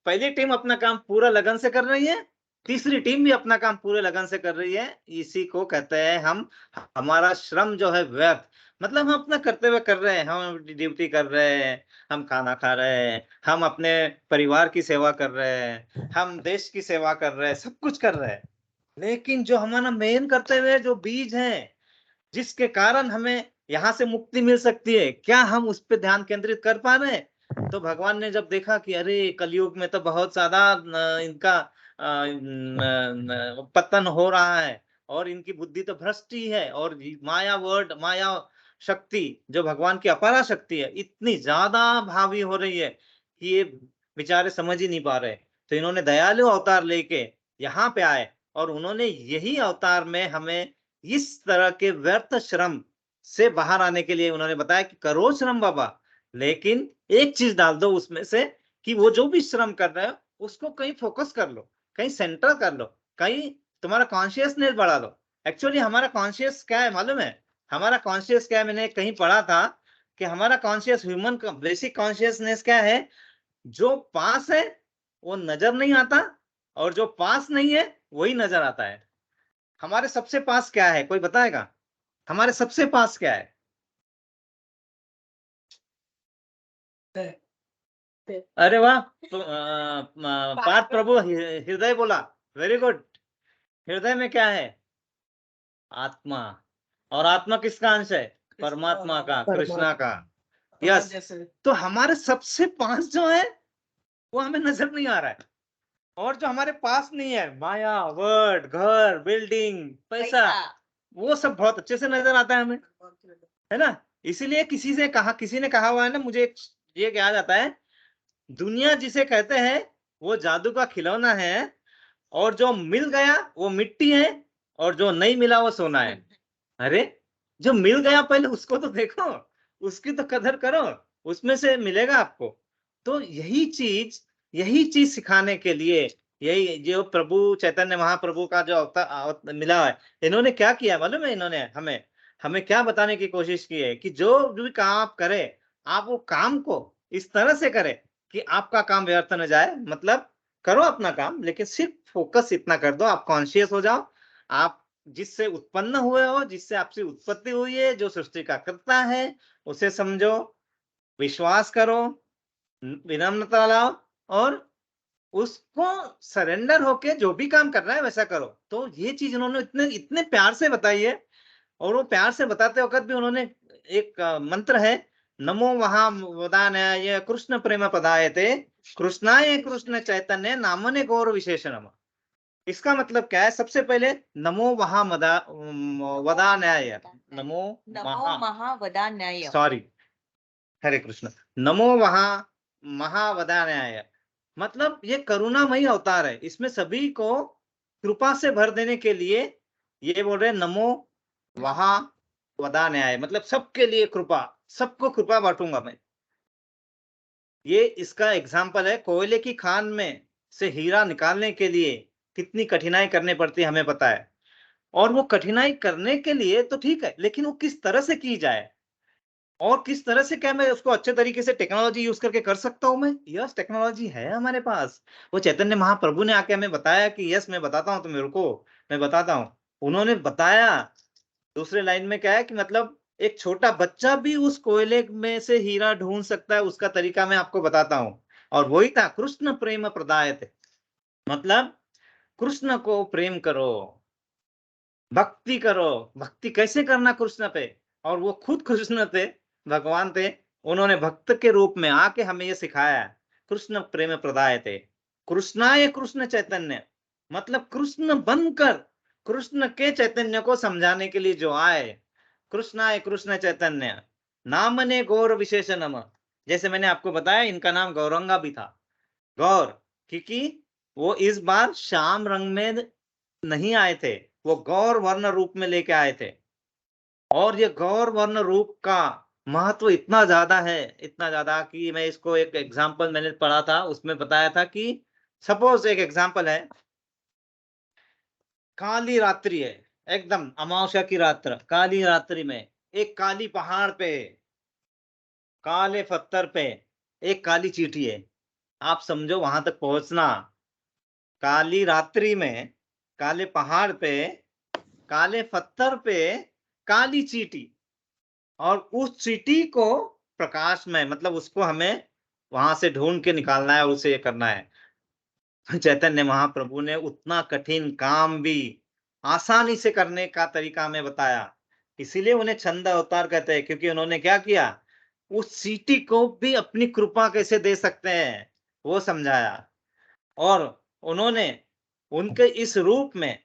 पहली टीम अपना काम पूरा लगन से कर रही है, तीसरी टीम भी अपना काम पूरे लगन से कर रही है। इसी को कहते हैं हम, हमारा श्रम जो है व्यर्थ, मतलब हम अपना कर्तव्य कर रहे हैं, हम ड्यूटी कर रहे हैं, हम खाना खा रहे हैं, हम अपने परिवार की सेवा कर रहे हैं, हम देश की सेवा कर रहे हैं, सब कुछ कर रहे हैं। लेकिन जो हमारा मेन कर्तव्य है, जो बीज है, जिसके कारण हमें यहाँ से मुक्ति मिल सकती है, क्या हम उस पर ध्यान केंद्रित कर पा रहे हैं? तो भगवान ने जब देखा कि अरे कलयुग में तो बहुत ज्यादा इनका पतन हो रहा है, और इनकी बुद्धि तो भ्रष्ट ही है, और माया शक्ति जो भगवान की अपार शक्ति है इतनी ज्यादा भावी हो रही है कि ये बेचारे समझ ही नहीं पा रहे। तो इन्होंने दयालु अवतार लेके यहाँ पे आए, और उन्होंने यही अवतार में हमें इस तरह के व्यर्थ श्रम से बाहर आने के लिए उन्होंने बताया कि करो श्रम बाबा, लेकिन एक चीज डाल दो उसमें से कि वो जो भी श्रम कर रहे हो उसको कहीं फोकस कर लो, कहीं सेंटर कर लो, कहीं तुम्हारा कॉन्शियसनेस बढ़ा लो। एक्चुअली हमारा कॉन्शियस क्या है मालूम है? हमारा कॉन्शियस क्या है, मैंने कहीं पढ़ा था कि हमारा कॉन्शियस, ह्यूमन का बेसिक कॉन्शियसनेस क्या है, जो पास है वो नजर नहीं आता, और जो पास नहीं है वही नजर आता है। हमारे सबसे पास क्या है, कोई बताएगा? हमारे सबसे पास क्या है? अरे वाह, पार्थ प्रभु हृदय बोला, वेरी गुड। हृदय में क्या है? आत्मा। और आत्मा किसका अंश है? परमात्मा का, कृष्णा का। यस। तो हमारे सबसे पास जो है वो हमें नजर नहीं आ रहा है, और जो हमारे पास नहीं है, माया, वर्ड, घर, बिल्डिंग, पैसा, वो सब बहुत अच्छे से नजर आता है हमें, है ना? इसीलिए किसी ने कहा हुआ है ना, मुझे ये याद आता है, दुनिया जिसे कहते हैं वो जादू का खिलौना है, और जो मिल गया वो मिट्टी है, और जो नहीं मिला वो सोना है। अरे जो मिल गया पहले उसको तो देखो, उसकी तो कदर करो, उसमें से मिलेगा आपको। तो यही चीज सिखाने के लिए, यही जो प्रभु चैतन्य महाप्रभु का जो अवतार मिला है, इन्होंने क्या किया मालूम है? इन्होंने हमें क्या बताने की कोशिश की है कि जो भी काम आप करें, आप वो काम को इस तरह से करें कि आपका काम व्यर्थ न जाए। मतलब करो अपना काम, लेकिन सिर्फ फोकस इतना कर दो, आप कॉन्शियस हो जाओ, आप जिससे उत्पन्न हुए हो, जिससे आपसे उत्पत्ति हुई है, जो सृष्टि का कर्ता है, उसे समझो, विश्वास करो, विनम्रता लाओ, और उसको सरेंडर होके जो भी काम कर रहा है वैसा करो। तो ये चीज उन्होंने इतने इतने प्यार से बताई है। और वो प्यार से बताते वक्त भी उन्होंने एक मंत्र है, नमो महावदानाय कृष्ण प्रेम पदायते कृष्णाय कृष्ण चैतन्य नामने गौर विशेषणम। इसका मतलब क्या है? सबसे पहले नमो वदानाय, नमो महावदान्याय, सॉरी, हरे कृष्ण, नमो महावदानाय, मतलब ये करुणामयी अवतार है, इसमें सभी को कृपा से भर देने के लिए ये बोल रहे नमो वदान्याय, मतलब सबके लिए कृपा, सबको कृपा बांटूंगा मैं। ये इसका एग्जाम्पल है, कोयले की खान में से हीरा निकालने के लिए कितनी कठिनाई करनी पड़ती है हमें पता है, और वो कठिनाई करने के लिए तो ठीक है, लेकिन वो किस तरह से की जाए, और किस तरह से, क्या मैं उसको अच्छे तरीके से टेक्नोलॉजी यूज करके कर सकता हूँ मैं? यस, टेक्नोलॉजी है हमारे पास। वो चैतन्य महाप्रभु ने आके हमें बताया कि यस मैं बताता हूँ तुम्हें, रुको मैं बताता हूँ। उन्होंने बताया, दूसरे लाइन में क्या है कि मतलब एक छोटा बच्चा भी उस कोयले में से हीरा ढूंढ सकता है, उसका तरीका मैं आपको बताता हूँ। और वही था कृष्ण प्रेम प्रदायते, मतलब कृष्ण को प्रेम करो, भक्ति करो। भक्ति कैसे करना कृष्ण पे? और वो खुद कृष्ण थे, भगवान थे, उन्होंने भक्त के रूप में आके हमें ये सिखाया, कृष्ण प्रेम प्रदायते कृष्णाय कृष्ण चैतन्य, मतलब कृष्ण बनकर कृष्ण के चैतन्य को समझाने के लिए जो आए, कृष्णाय कृष्ण चैतन्य, नामने गौर विशेषणम, जैसे मैंने आपको बताया इनका नाम गौरंगा भी था। गौर, क्योंकि वो इस बार श्याम रंग में नहीं आए थे, वो गौर वर्ण रूप में लेके आए थे। और ये गौर वर्ण रूप का महत्व इतना ज्यादा है, इतना ज्यादा कि मैं इसको एक एग्जाम्पल मैंने पढ़ा था, उसमें बताया था कि सपोज एक एग्जाम्पल है, काली रात्रि है, एकदम अमावस्या की रात्र, काली रात्रि में एक काली पहाड़ पे, काले पत्थर पे एक काली चींटी है। आप समझो वहां तक पहुंचना, काली रात्रि में काले पहाड़ पे, काले पत्थर पे काली चींटी, और उस चींटी को प्रकाश में, मतलब उसको हमें वहां से ढूंढ के निकालना है और उसे ये करना है। चैतन्य महाप्रभु ने उतना कठिन काम भी आसानी से करने का तरीका हमें बताया, इसीलिए उन्हें छंद अवतार कहते हैं, क्योंकि उन्होंने क्या किया, उस चींटी को भी अपनी कृपा कैसे दे सकते हैं वो समझाया। और उन्होंने उनके इस रूप में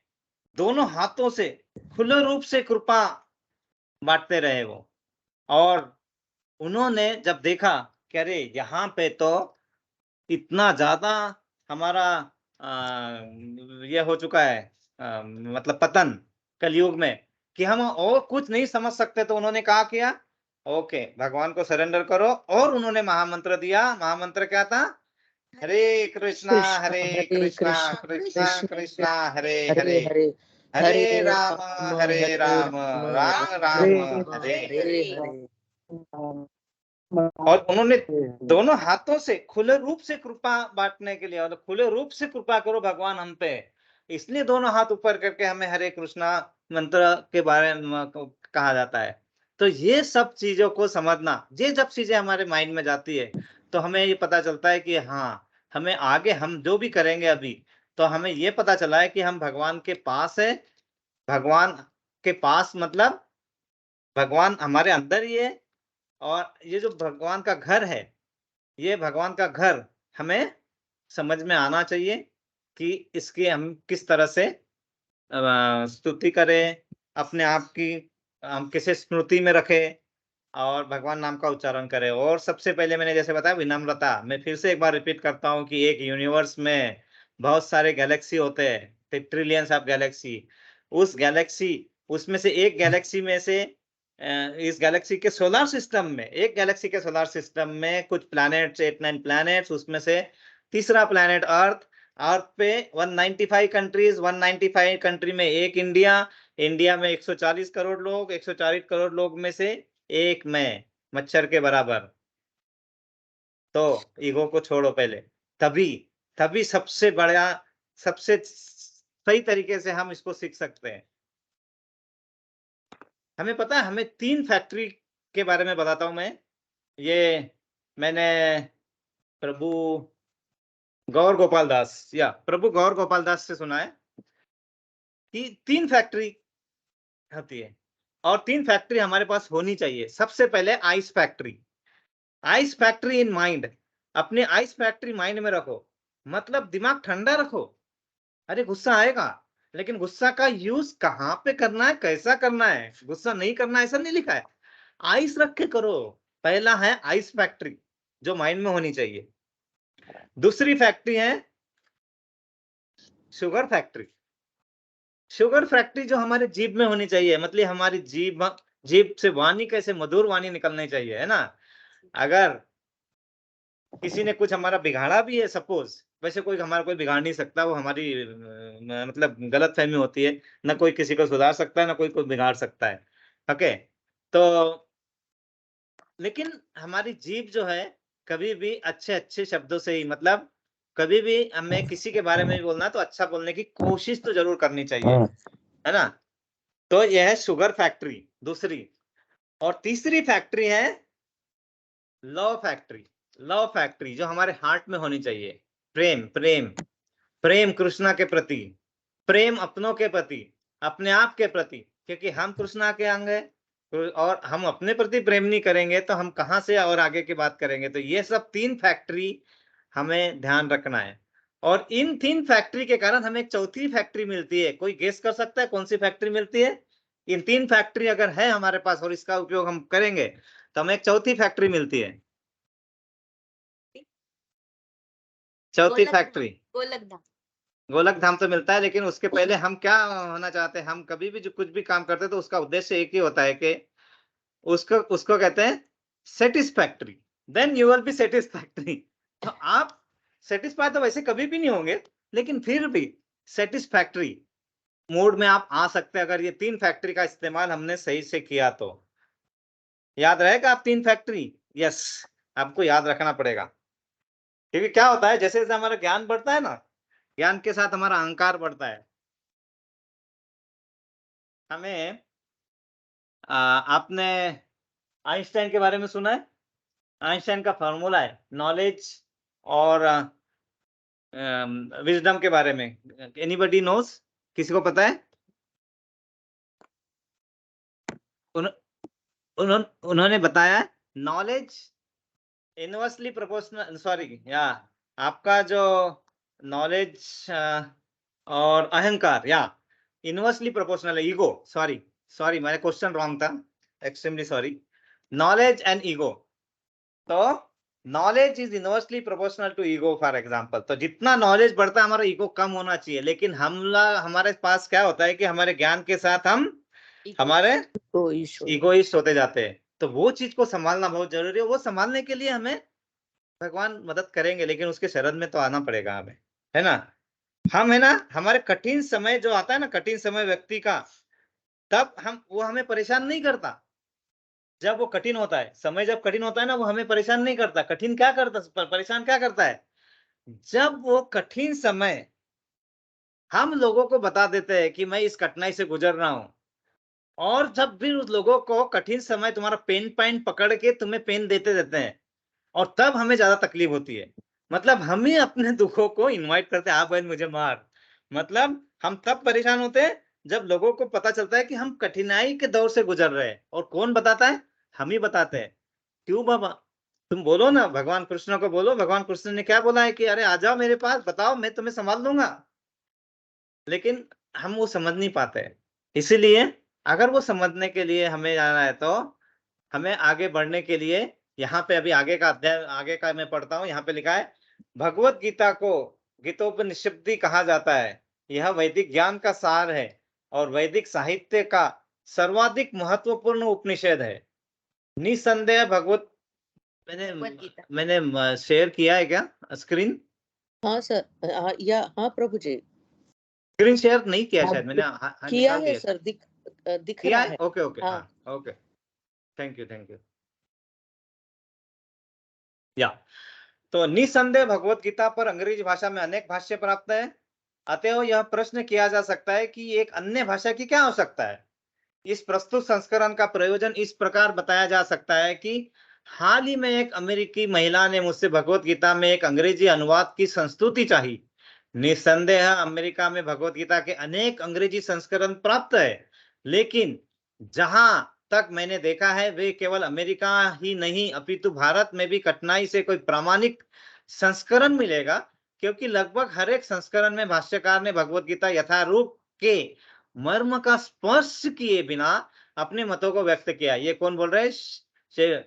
दोनों हाथों से खुले रूप से कृपा बांटते रहे वो। और उन्होंने जब देखा कि अरे यहाँ पे तो इतना ज्यादा हमारा ये हो चुका है, मतलब पतन कलयुग में, कि हम और कुछ नहीं समझ सकते, तो उन्होंने कहा किया, ओके भगवान को सरेंडर करो। और उन्होंने महामंत्र दिया। महामंत्र क्या था? हरे कृष्णा कृष्ण हरे हरे कृष्णा कृष्ण कृष्णा कृष्ण कृष्णा हरे हरे हरे, हरे, हरे राम हरे हरे राम, राम राम राम राम राम हरे हरे हरे। हरे। और उन्होंने दोनों हाथों से खुले रूप से कृपा बांटने के लिए, और खुले रूप से कृपा करो भगवान हम पे, इसलिए दोनों हाथ ऊपर करके हमें हरे कृष्णा मंत्र के बारे में कहा जाता है। तो ये सब चीजों को समझना, ये जब चीजें हमारे माइंड में जाती है तो हमें ये पता चलता है कि हाँ, हमें आगे हम जो भी करेंगे अभी, तो हमें ये पता चला है कि हम भगवान के पास है। भगवान के पास मतलब भगवान हमारे अंदर ही है, और ये जो भगवान का घर है, ये भगवान का घर हमें समझ में आना चाहिए कि इसकी हम किस तरह से स्तुति करें, अपने आप की हम किसे स्मृति में रखें और भगवान नाम का उच्चारण करें। और सबसे पहले मैंने जैसे बताया विनम्रता, मैं फिर से एक बार रिपीट करता हूँ कि एक यूनिवर्स में बहुत सारे गैलेक्सी होते हैं, ट्रिलियंस ऑफ गैलेक्सी। उस गैलेक्सी, उसमें से एक गैलेक्सी में से इस गैलेक्सी के सोलर सिस्टम में, एक गैलेक्सी के सोलर सिस्टम में कुछ प्लैनेट्स, 8-9 प्लैनेट्स, उसमें से तीसरा प्लैनेट अर्थ। अर्थ पे 195 कंट्रीज, 195 कंट्री में एक इंडिया, इंडिया में 140 करोड़ लोग, 140 करोड़ लोग में से एक मैं, मच्छर के बराबर। तो ईगो को छोड़ो पहले, तभी तभी सबसे बड़ा, सबसे सही तरीके से हम इसको सीख सकते हैं। हमें पता है, हमें 3 फैक्ट्री के बारे में बताता हूं मैं। ये मैंने प्रभु गौर गोपाल दास, या प्रभु गौर गोपाल दास से सुना है कि 3 फैक्ट्री होती है, और 3 फैक्ट्री हमारे पास होनी चाहिए। सबसे पहले ice factory, ice factory in mind, अपने आइस फैक्ट्री माइंड में रखो, मतलब दिमाग ठंडा रखो। अरे गुस्सा आएगा, लेकिन गुस्सा का यूज कहाँ पे करना है, कैसा करना है, गुस्सा नहीं करना ऐसा नहीं लिखा है, आइस रख के करो। पहला है आइस फैक्ट्री जो माइंड में होनी चाहिए। दूसरी फैक्ट्री है शुगर फैक्ट्री, शुगर फैक्ट्री जो हमारे जीभ में होनी चाहिए, मतलब हमारी जीभ, जीभ से वाणी कैसे मधुर वाणी निकलनी चाहिए, है ना। अगर किसी ने कुछ हमारा बिगाड़ा भी है, सपोज, वैसे कोई हमारा कोई बिगाड़ नहीं सकता, वो हमारी मतलब गलत फहमी होती है, ना कोई किसी को सुधार सकता है, ना कोई को बिगाड़ सकता है। ओके, तो लेकिन हमारी जीभ जो है, कभी भी अच्छे अच्छे शब्दों से ही, मतलब कभी भी हमें किसी के बारे में भी बोलना तो अच्छा बोलने की कोशिश तो जरूर करनी चाहिए, है ना। तो यह है शुगर फैक्ट्री दूसरी। और तीसरी फैक्ट्री है लव फैक्ट्री, लव फैक्ट्री जो हमारे हार्ट में होनी चाहिए। प्रेम, प्रेम, प्रेम कृष्णा के प्रति, प्रेम अपनों के प्रति, अपने आप के प्रति, क्योंकि हम कृष्णा के अंग है, और हम अपने प्रति प्रेम नहीं करेंगे तो हम कहां से और आगे की बात करेंगे। तो ये सब 3 फैक्ट्री हमें ध्यान रखना है। और इन 3 फैक्ट्री के कारण हमें एक चौथी फैक्ट्री मिलती है। कोई गेस कर सकता है कौन सी फैक्ट्री मिलती है? इन 3 फैक्ट्री अगर है हमारे पास और इसका उपयोग हम करेंगे तो हमें एक चौथी फैक्ट्री मिलती है, चौथी गोलक फैक्ट्री। गोलक धाम। गोलक धाम तो मिलता है, लेकिन उसके पहले हम क्या होना चाहते हैं? हम कभी भी जो कुछ भी काम करते हैं तो उसका उद्देश्य एक ही होता है कि उसको उसको कहते हैं satisfactory, then you will be satisfactory. तो आप सेटिस्फाई तो वैसे कभी भी नहीं होंगे, लेकिन फिर भी सेटिस्फैक्ट्री मोड में आप आ सकते हैं अगर ये 3 फैक्ट्री का इस्तेमाल हमने सही से किया तो। याद रहेगा आप 3 फैक्ट्री? यस, आपको याद रखना पड़ेगा, क्योंकि क्या होता है जैसे जैसे हमारा ज्ञान बढ़ता है ना, ज्ञान के साथ हमारा अहंकार बढ़ता है। हमें आपने आइंस्टाइन के बारे में सुना है? आइंस्टाइन का फॉर्मूला है नॉलेज और विजडम के बारे में। Anybody knows? किसी को पता है? उन, उन्होंने बताया नॉलेज इनवर्सली प्रोपोर्शनल, सॉरी या आपका जो नॉलेज और अहंकार या इनवर्सली प्रोपोर्शनल है, ईगो, सॉरी मेरा क्वेश्चन रॉन्ग था, extremely sorry. Knowledge and ego, तो knowledge is inversely proportional to ego for example. तो जितना नॉलेज बढ़ता है हमारा ईगो कम होना चाहिए, लेकिन हमारे पास क्या होता है कि हमारे ज्ञान के साथ हम हमारे इगोइस्ट होते जाते हैं। तो वो चीज को संभालना बहुत जरूरी है। वो संभालने के लिए हमें भगवान मदद करेंगे, लेकिन उसके शरण में तो आना पड़ेगा हमें, है ना? हम है ना, हमारे कठिन समय जो आता है ना, कठिन समय व्यक्ति का, तब वो हमें परेशान नहीं करता। जब वो कठिन होता है, समय जब कठिन होता है ना, वो हमें परेशान नहीं करता। कठिन क्या करता, परेशान क्या करता है? जब वो कठिन समय हम लोगों को बता देते हैं कि मैं इस कठिनाई से गुजर रहा हूं, और जब भी उस लोगों को कठिन समय तुम्हारा पेन पॉइंट पकड़ के तुम्हें पेन देते देते हैं, और तब हमें ज्यादा तकलीफ होती है। मतलब हम ही अपने दुखों को इनवाइट करते हैं, आप बहन मुझे मार। मतलब हम तब परेशान होते हैं जब लोगों को पता चलता है कि हम कठिनाई के दौर से गुजर रहे हैं। और कौन बताता है? हम ही बताते हैं। क्यों बाबा? तुम बोलो ना, भगवान कृष्ण को बोलो। भगवान कृष्ण ने क्या बोला है कि अरे आ जाओ मेरे पास, बताओ, मैं तुम्हें संभाल दूंगा। लेकिन हम वो समझ नहीं पाते हैं। इसीलिए अगर वो समझने के लिए हमें जाना है तो हमें आगे बढ़ने के लिए, यहाँ पे अभी आगे का अध्याय, आगे का मैं पढ़ता हूँ। यहाँ पे लिखा है भगवत गीता को गीतोपनिषद्दि कहा जाता है। यह वैदिक ज्ञान का सार है और वैदिक साहित्य का सर्वाधिक महत्वपूर्ण उपनिषद है। निसंदेह भगवत भगवत गीता। मैंने शेयर किया है क्या स्क्रीन? हाँ सर, हाँ प्रभु जी, स्क्रीन शेयर नहीं किया शायद मैंने, किया निकाल है दिया। सर, दिख किया रहा है? है। ओके ओके, हाँ। हाँ ओके, थैंक यू या। तो निसंदेह भगवत गीता पर अंग्रेजी भाषा में अनेक भाष्य प्राप्त है। अतएव यह प्रश्न किया जा सकता है कि एक अन्य भाषा की क्या आवश्यकता है। इस प्रस्तुत संस्करण का प्रयोजन इस प्रकार बताया जा सकता है कि हाल ही में एक अमेरिकी महिला ने मुझसे भगवत गीता में एक अंग्रेजी अनुवाद की संस्तुति चाही। निसंदेह अमेरिका में भगवत गीता के अनेक अंग्रेजी संस्करण प्राप्त है, लेकिन जहां तक मैंने देखा है वे केवल अमेरिका ही नहीं अपितु भारत में भी कठिनाई से कोई प्रामाणिक संस्करण मिलेगा, क्योंकि लगभग हर एक संस्करण में भाष्यकार ने भगवत गीता यथारूप के मर्म का स्पर्श किए बिना अपने मतों को व्यक्त किया। ये कौन बोल रहे हैं?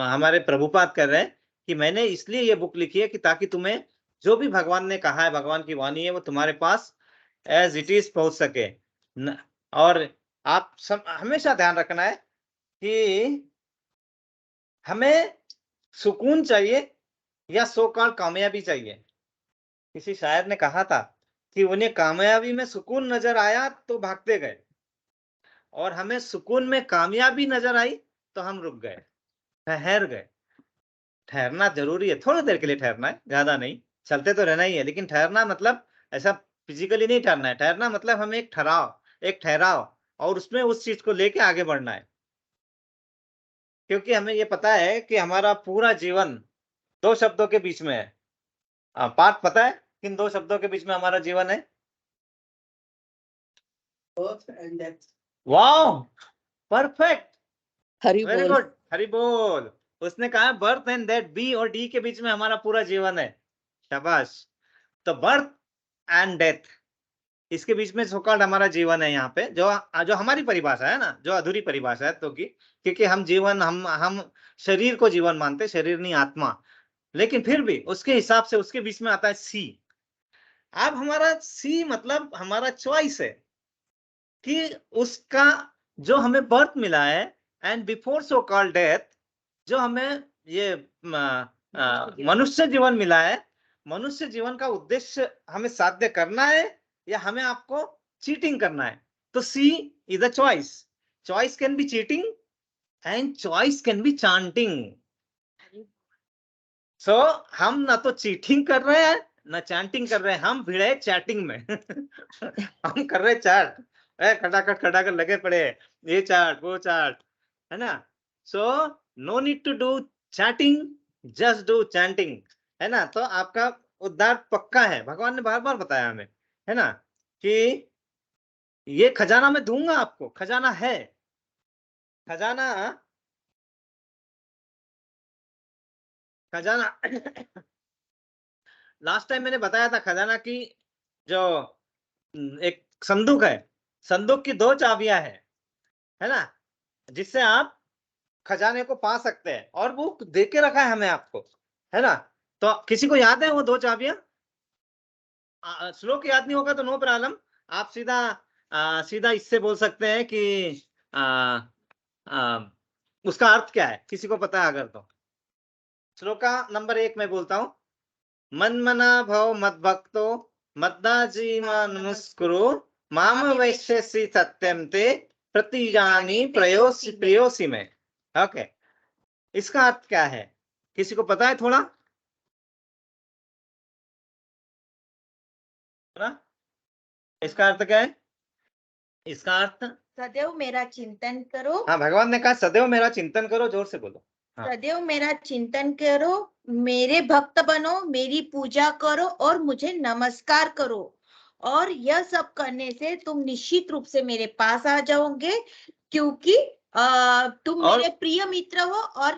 हमारे प्रभुपाद कर रहे हैं कि मैंने इसलिए ये बुक लिखी है कि ताकि तुम्हें जो भी भगवान ने कहा है, भगवान की वाणी है, वो तुम्हारे पास एज इट इज पहुंच सके। और आप सब हमेशा ध्यान रखना है कि हमें सुकून चाहिए या सो कॉल्ड कामयाबी चाहिए। किसी शायर ने कहा था कि उन्हें कामयाबी में सुकून नजर आया तो भागते गए, और हमें सुकून में कामयाबी नजर आई तो हम रुक गए, ठहर गए। ठहरना जरूरी है, थोड़ी देर के लिए ठहरना है, ज्यादा नहीं। चलते तो रहना ही है, लेकिन ठहरना मतलब ऐसा फिजिकली नहीं ठहरना है। ठहरना मतलब हमें एक ठहराव और उसमें उस चीज को लेके आगे बढ़ना है। क्योंकि हमें ये पता है कि हमारा पूरा जीवन 2 शब्दों के बीच में है। पाठ पता है किन 2 शब्दों के बीच में हमारा जीवन है? Birth and death. Wow, perfect, Hari very बोल। गुड, हरि बोल। उसने कहा बर्थ एंड डेथ, बी और डी के बीच में हमारा पूरा जीवन है। शाबाश। तो बर्थ एंड डेथ, इसके बीच में सोकॉल्ड हमारा जीवन है यहाँ पे, जो जो हमारी परिभाषा है ना, जो अधूरी परिभाषा है, तो क्योंकि हम जीवन हम शरीर को जीवन मानते, शरीर नहीं आत्मा, लेकिन फिर भी उसके हिसाब से उसके बीच में आता है सी। अब हमारा सी मतलब हमारा चॉइस है कि उसका जो हमें बर्थ मिला है and before so called death, जो हमें ये मनुष्य जीवन मिला है, मनुष्य जीवन का उद्देश्य हमें साध्य करना है या हमें आपको चीटिंग करना है। तो see is a choice. Choice can be cheating and choice can be chanting. So हम ना तो चीटिंग कर रहे हैं ना चैंटिंग कर रहे हैं, हम भिड़े चैटिंग में। हम कर रहे चैट, खटाखट लगे पड़े हैं, ये चैट वो चैट, है ना। So no need to do chatting, just do chanting, है ना। तो आपका उद्धार पक्का है, भगवान ने बार बार बताया हमें, है ना, कि ये खजाना मैं दूंगा आपको, खजाना है, खजाना खजाना। लास्ट टाइम मैंने बताया था खजाना की जो एक संदूक है, संदूक की 2 चाबियां है ना, जिससे आप खजाने को पा सकते हैं, और वो दे के रखा है हमें आपको, है ना। तो किसी को याद है वो 2 चाबियां? श्लोक याद नहीं होगा तो नो प्रॉब्लम, आप सीधा इससे बोल सकते हैं कि आ, आ, उसका अर्थ क्या है, किसी को पता है अगर तो। श्लोक का नंबर 1 मैं बोलता हूं, मन्मना भव मद्भक्तो मद्दाजीमानमुस्कुरु माम वैश्यसि सत्यम ते प्रतिजानी प्रियोसी में। ओके, इसका अर्थ क्या है, किसी को पता है थोड़ा? इसका अर्थ क्या है? इसका अर्थ सदैव मेरा चिंतन करो। हाँ, भगवान ने कहा सदैव मेरा चिंतन करो, जोर से बोलो। हाँ। सदैव मेरा चिंतन करो, मेरे भक्त बनो, मेरी पूजा करो और मुझे नमस्कार करो, और यह सब करने से तुम निश्चित रूप से मेरे पास आ जाओगे, क्योंकि तुम मेरे प्रिय मित्र हो, और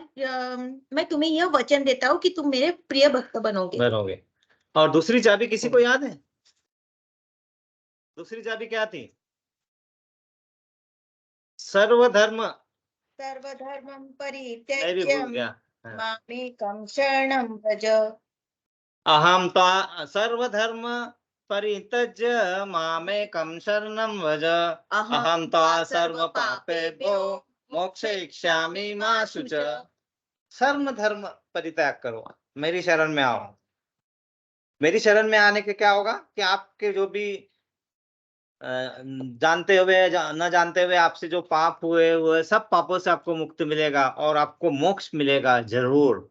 मैं तुम्हें यह वचन देता हूँ कि तुम मेरे प्रिय भक्त बनोगे। और दूसरी चाबी किसी को याद है? दूसरी चाबी क्या थी? सर्वधर्म परित्यज्य मामेकं शरणं व्रज। अहम तो सर्वधर्म परित्यज्य मामेकं शरणं व्रज, अहम तो सर्व पापेभ्यो मोक्षयिष्यामि मा शुच। सर्व धर्म परित्याग करो, मेरी शरण में आओ। मेरी शरण में आने के क्या होगा कि आपके जो भी जानते हुए न जानते हुए आपसे जो पाप हुए, वो सब पापों से आपको मुक्ति मिलेगा और आपको मोक्ष मिलेगा जरूर,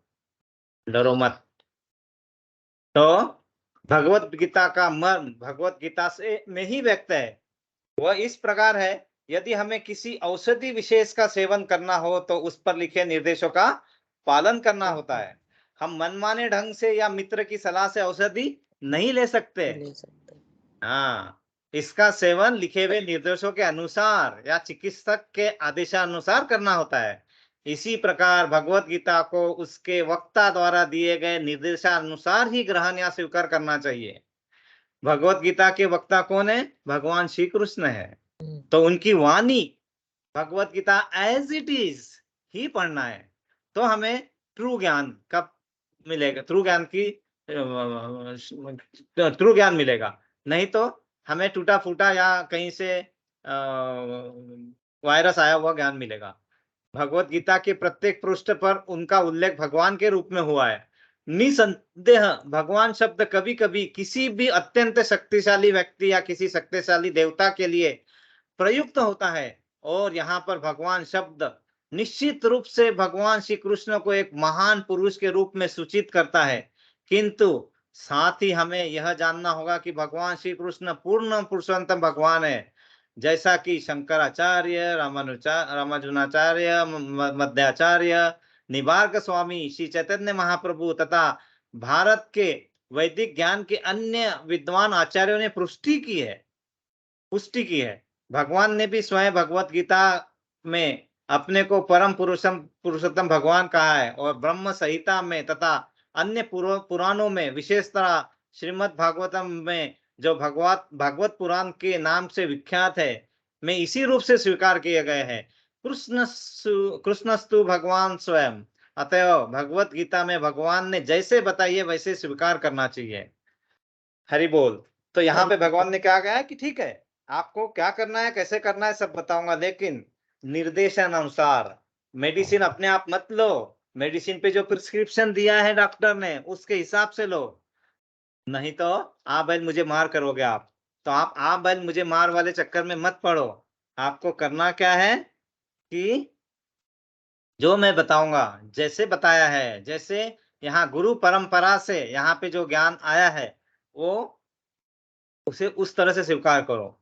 डरो मत। तो भगवत गीता का मर्म भगवत गीता से में ही व्यक्त है, वह इस प्रकार है, यदि हमें किसी औषधि विशेष का सेवन करना हो तो उस पर लिखे निर्देशों का पालन करना होता है। हम मनमाने ढंग से या मित्र की सलाह से औषधि नहीं ले सकते। हाँ, इसका सेवन लिखे हुए निर्देशों के अनुसार या चिकित्सक के आदेशानुसार करना होता है। इसी प्रकार भगवत गीता को उसके वक्ता द्वारा दिए गए निर्देशानुसार ही ग्रहण या स्वीकार करना चाहिए। भगवत गीता के वक्ता कौन है? भगवान श्री कृष्ण है। तो उनकी वाणी Bhagavad Gita as it is ही पढ़ना है, तो हमें ट्रू ज्ञान कब मिलेगा, ट्रू ज्ञान मिलेगा। नहीं तो हमें टूटा फूटा या कहीं से वायरस आया हुआ ज्ञान मिलेगा। भगवत गीता के प्रत्येक पृष्ठ पर उनका उल्लेख भगवान के रूप में हुआ है। निसंदेह भगवान शब्द कभी कभी किसी भी अत्यंत शक्तिशाली व्यक्ति या किसी शक्तिशाली देवता के लिए प्रयुक्त होता है, और यहाँ पर भगवान शब्द निश्चित रूप से भगवान श्री कृष्ण को एक महान पुरुष के रूप में सूचित करता है। किंतु साथ ही हमें यह जानना होगा कि भगवान श्री कृष्ण पूर्ण पुरुषोत्तम भगवान है, जैसा कि शंकराचार्य, रामानुजाचार्य, मध्वाचार्य, निबार्क स्वामी, श्री चैतन्य महाप्रभु तथा भारत के वैदिक ज्ञान के अन्य विद्वान आचार्यों ने पुष्टि की है। भगवान ने भी स्वयं भगवत गीता में अपने को परम पुरुषोत्तम भगवान कहा है, और ब्रह्म संहिता में तथा अन्य पुराणों में, विशेषतः श्रीमद् भागवतम में जो भागवत पुराण के नाम से विख्यात है, में इसी रूप से स्वीकार किए गए हैं। कृष्णस्तु भगवान स्वयं। अतएव भगवत गीता में भगवान ने जैसे बताई है वैसे स्वीकार करना चाहिए। हरि बोल। तो यहाँ पे भगवान ने क्या कहा है कि ठीक है, आपको क्या करना है, कैसे करना है, सब बताऊंगा, लेकिन निर्देशन अनुसार। मेडिसिन अपने आप मत लो, मेडिसिन पे जो प्रिस्क्रिप्शन दिया है डॉक्टर ने उसके हिसाब से लो, नहीं तो आप बैल मुझे मार करोगे आप। तो आप बैल मुझे मार वाले चक्कर में मत पड़ो। आपको करना क्या है कि जो मैं बताऊंगा, जैसे बताया है, जैसे यहाँ गुरु परंपरा से यहाँ पे जो ज्ञान आया है, वो उसे उस तरह से स्वीकार करो।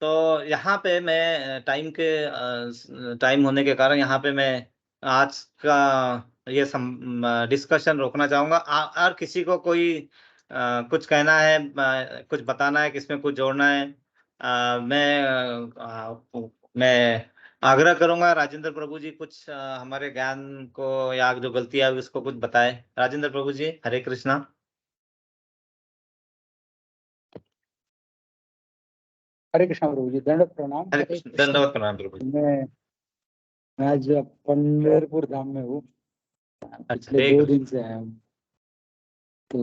तो यहाँ पे मैं टाइम होने के कारण यहाँ पे मैं आज का ये डिस्कशन रोकना चाहूंगा। और किसी को कोई कुछ कहना है, कुछ बताना है, किसमें कुछ जोड़ना है, मैं आग्रह करूंगा राजेंद्र प्रभु जी कुछ हमारे ज्ञान को या जो गलतियां है उसको कुछ बताए। राजेंद्र प्रभु जी, हरे कृष्णा। हरे कृष्णा प्रभु जी, दंडवत प्रणाम। हरे कृष्ण, दंडवत प्रणाम प्रभु जी। मैं आज पंढरपुर धाम में हूँ, पिछले 2 दिन से आया हूँ। तो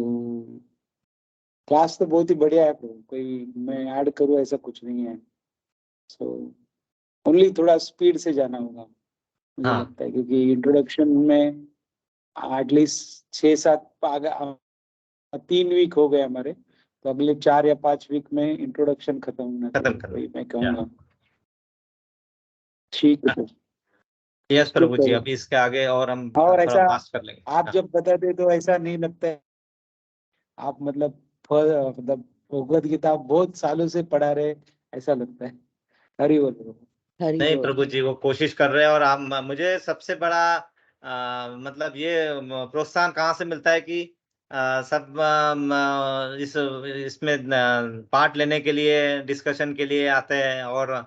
क्लास तो बहुत ही बढ़िया है प्रभु, कोई मैं ऐड करूँ ऐसा कुछ नहीं है। सो ओनली थोड़ा स्पीड से जाना होगा मुझे लगता है, क्योंकि इंट्रोडक्शन में एटलीस्ट 6-7 3 वीक हो गए हमारे, तो अगले 4 या 5 वीक में इंट्रोडक्शन खत्म होना चाहिए, मैं कहूँगा। ठीक है यस प्रभु जी, अभी इसके आगे और हम और ऐसा पास कर लेंगे। आप जब बताते तो ऐसा नहीं लगता है आप मतलब भगवत गीता बहुत सालों से पढ़ा रहे, ऐसा लगता है। हरि बोल। नहीं प्रभु जी, वो कोशिश कर रहे हैं। और आप मुझे सबसे बड़ा मतलब ये प्रोत्साहन कहाँ से मिलता है कि सब इसमें पार्ट लेने के लिए, डिस्कशन के लिए आते हैं। और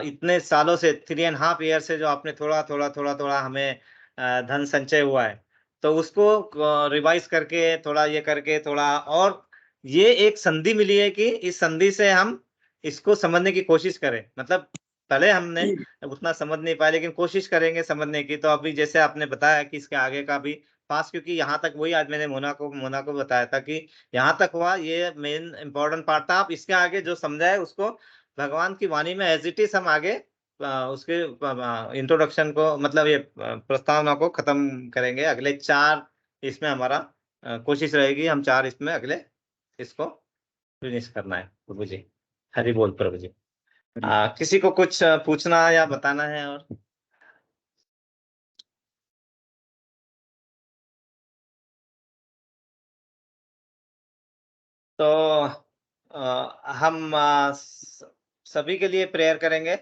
इतने सालों से 3.5 ईयर से जो आपने थोड़ा थोड़ा हमें धन संचय हुआ है, तो उसको रिवाइज करके थोड़ा ये करके थोड़ा, और ये एक संधि मिली है कि इस संधि से हम इसको समझने की कोशिश करें। मतलब पहले हमने उतना समझ नहीं पाया, लेकिन कोशिश करेंगे समझने की। तो अभी जैसे आपने बताया कि इसके आगे का भी पास, क्योंकि यहाँ तक वही आज मैंने मोना को बताया था कि यहाँ तक हुआ, ये मेन इम्पोर्टेंट पार्ट था। आप इसके आगे जो समझा है उसको भगवान की वाणी में एज इट इज हम आगे उसके इंट्रोडक्शन को, मतलब ये प्रस्तावना को खत्म करेंगे। अगले 4 इसमें हमारा कोशिश रहेगी, हम 4 इसमें अगले इसको फिनिश करना है प्रभु जी। हरि बोल प्रभु जी। किसी को कुछ पूछना या बताना है? और तो हम सभी के लिए प्रेयर करेंगे।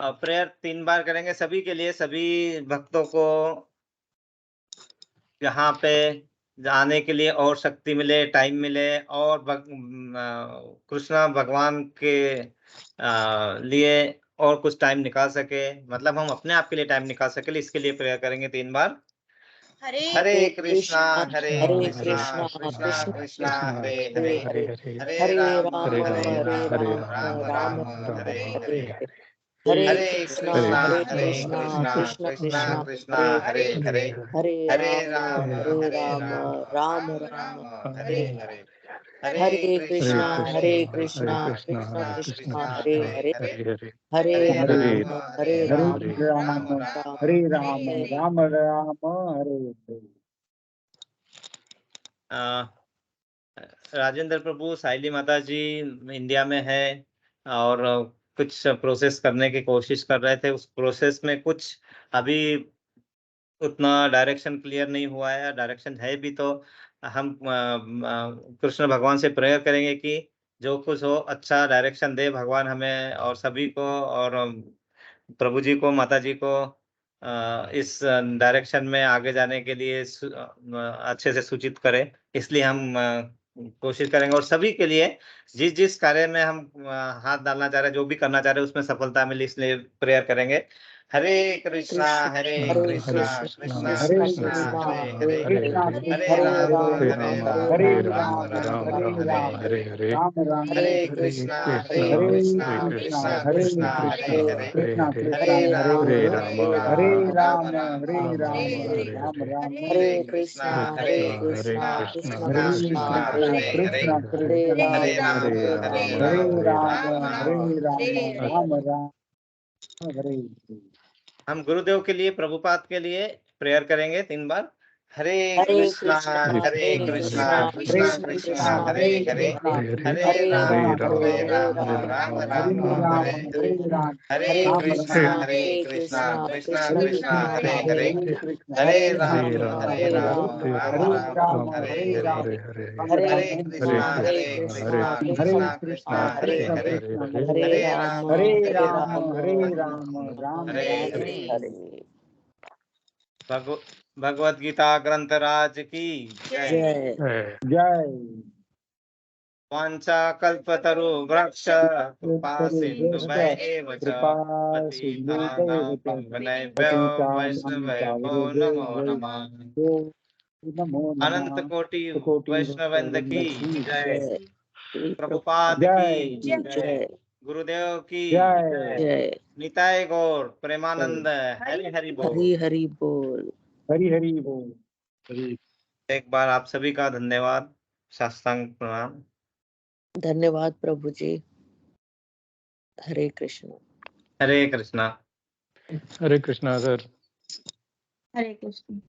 प्रेयर 3 बार करेंगे सभी के लिए, सभी भक्तों को यहाँ पे जाने के लिए और शक्ति मिले, टाइम मिले, और कृष्णा भगवान के लिए और कुछ टाइम निकाल सके, मतलब हम अपने आप के लिए टाइम निकाल सके, इसके लिए प्रेयर करेंगे 3 बार। हरे कृष्णा हरे कृष्णा कृष्णा कृष्णा हरे हरे, हरे राम हरे राम राम राम हरे हरे, हरे कृष्णा कृष्णा कृष्णा कृष्णा हरे हरे, हरे राम राम राम हरे हरे, हरे कृष्णा कृष्णा कृष्णा हरे हरे, हरे राम राम राम हरे राम राम राम हरे हरे। राजेंद्र प्रभु, साइली माता जी इंडिया में है और कुछ प्रोसेस करने की कोशिश कर रहे थे। उस प्रोसेस में कुछ अभी उतना डायरेक्शन क्लियर नहीं हुआ है। डायरेक्शन है भी तो हम कृष्ण भगवान से प्रेयर करेंगे कि जो कुछ हो अच्छा डायरेक्शन दे भगवान हमें और सभी को, और प्रभु जी को, माता जी को इस डायरेक्शन में आगे जाने के लिए अच्छे से सूचित करें। इसलिए हम कोशिश करेंगे, और सभी के लिए जिस जिस कार्य में हम हाथ डालना चाह रहे हैं, जो भी करना चाह रहे हैं, उसमें सफलता मिले, इसलिए प्रेयर करेंगे। हरे कृष्णा कृष्णा कृष्णा कृष्णा हरे हरे हरे राम हरे हरे हरे कृष्णा कृष्णा कृष्णा कृष्णा हरे हरे हरे राम हरे कृष्णा कृष्णा कृष्णा कृष्णा हरे हरे हरे राम हम गुरुदेव के लिए प्रभुपाद के लिए प्रेयर करेंगे 3 बार। हरे कृष्णा कृष्णा कृष्णा हरे हरे हरे राम राम राम हरे हरे कृष्णा कृष्णा कृष्णा हरे हरे हरे राम राम राम हरे हरे हरे कृष्णा कृष्णा कृष्णा हरे हरे हरे राम हरे हरे। भगवत गीता ग्रंथ राज की जय। जय वांछा कल्पतरु वृक्ष कृपा सिंधुभैव च पतितानां पावनेभ्यो वैष्णवेभ्यो नमो नमः। अनंत कोटि वैष्णववृंद की जय। प्रभुपाद की जय। गुरुदेव की जय। निताय गौर प्रेमानंद हरि हरि बोल। हरि बोल। हरि बोल। एक बार आप सभी का धन्यवाद, साष्टांग प्रणाम। धन्यवाद प्रभु जी। हरे कृष्ण। हरे कृष्णा। हरे कृष्णा सर। हरे कृष्ण।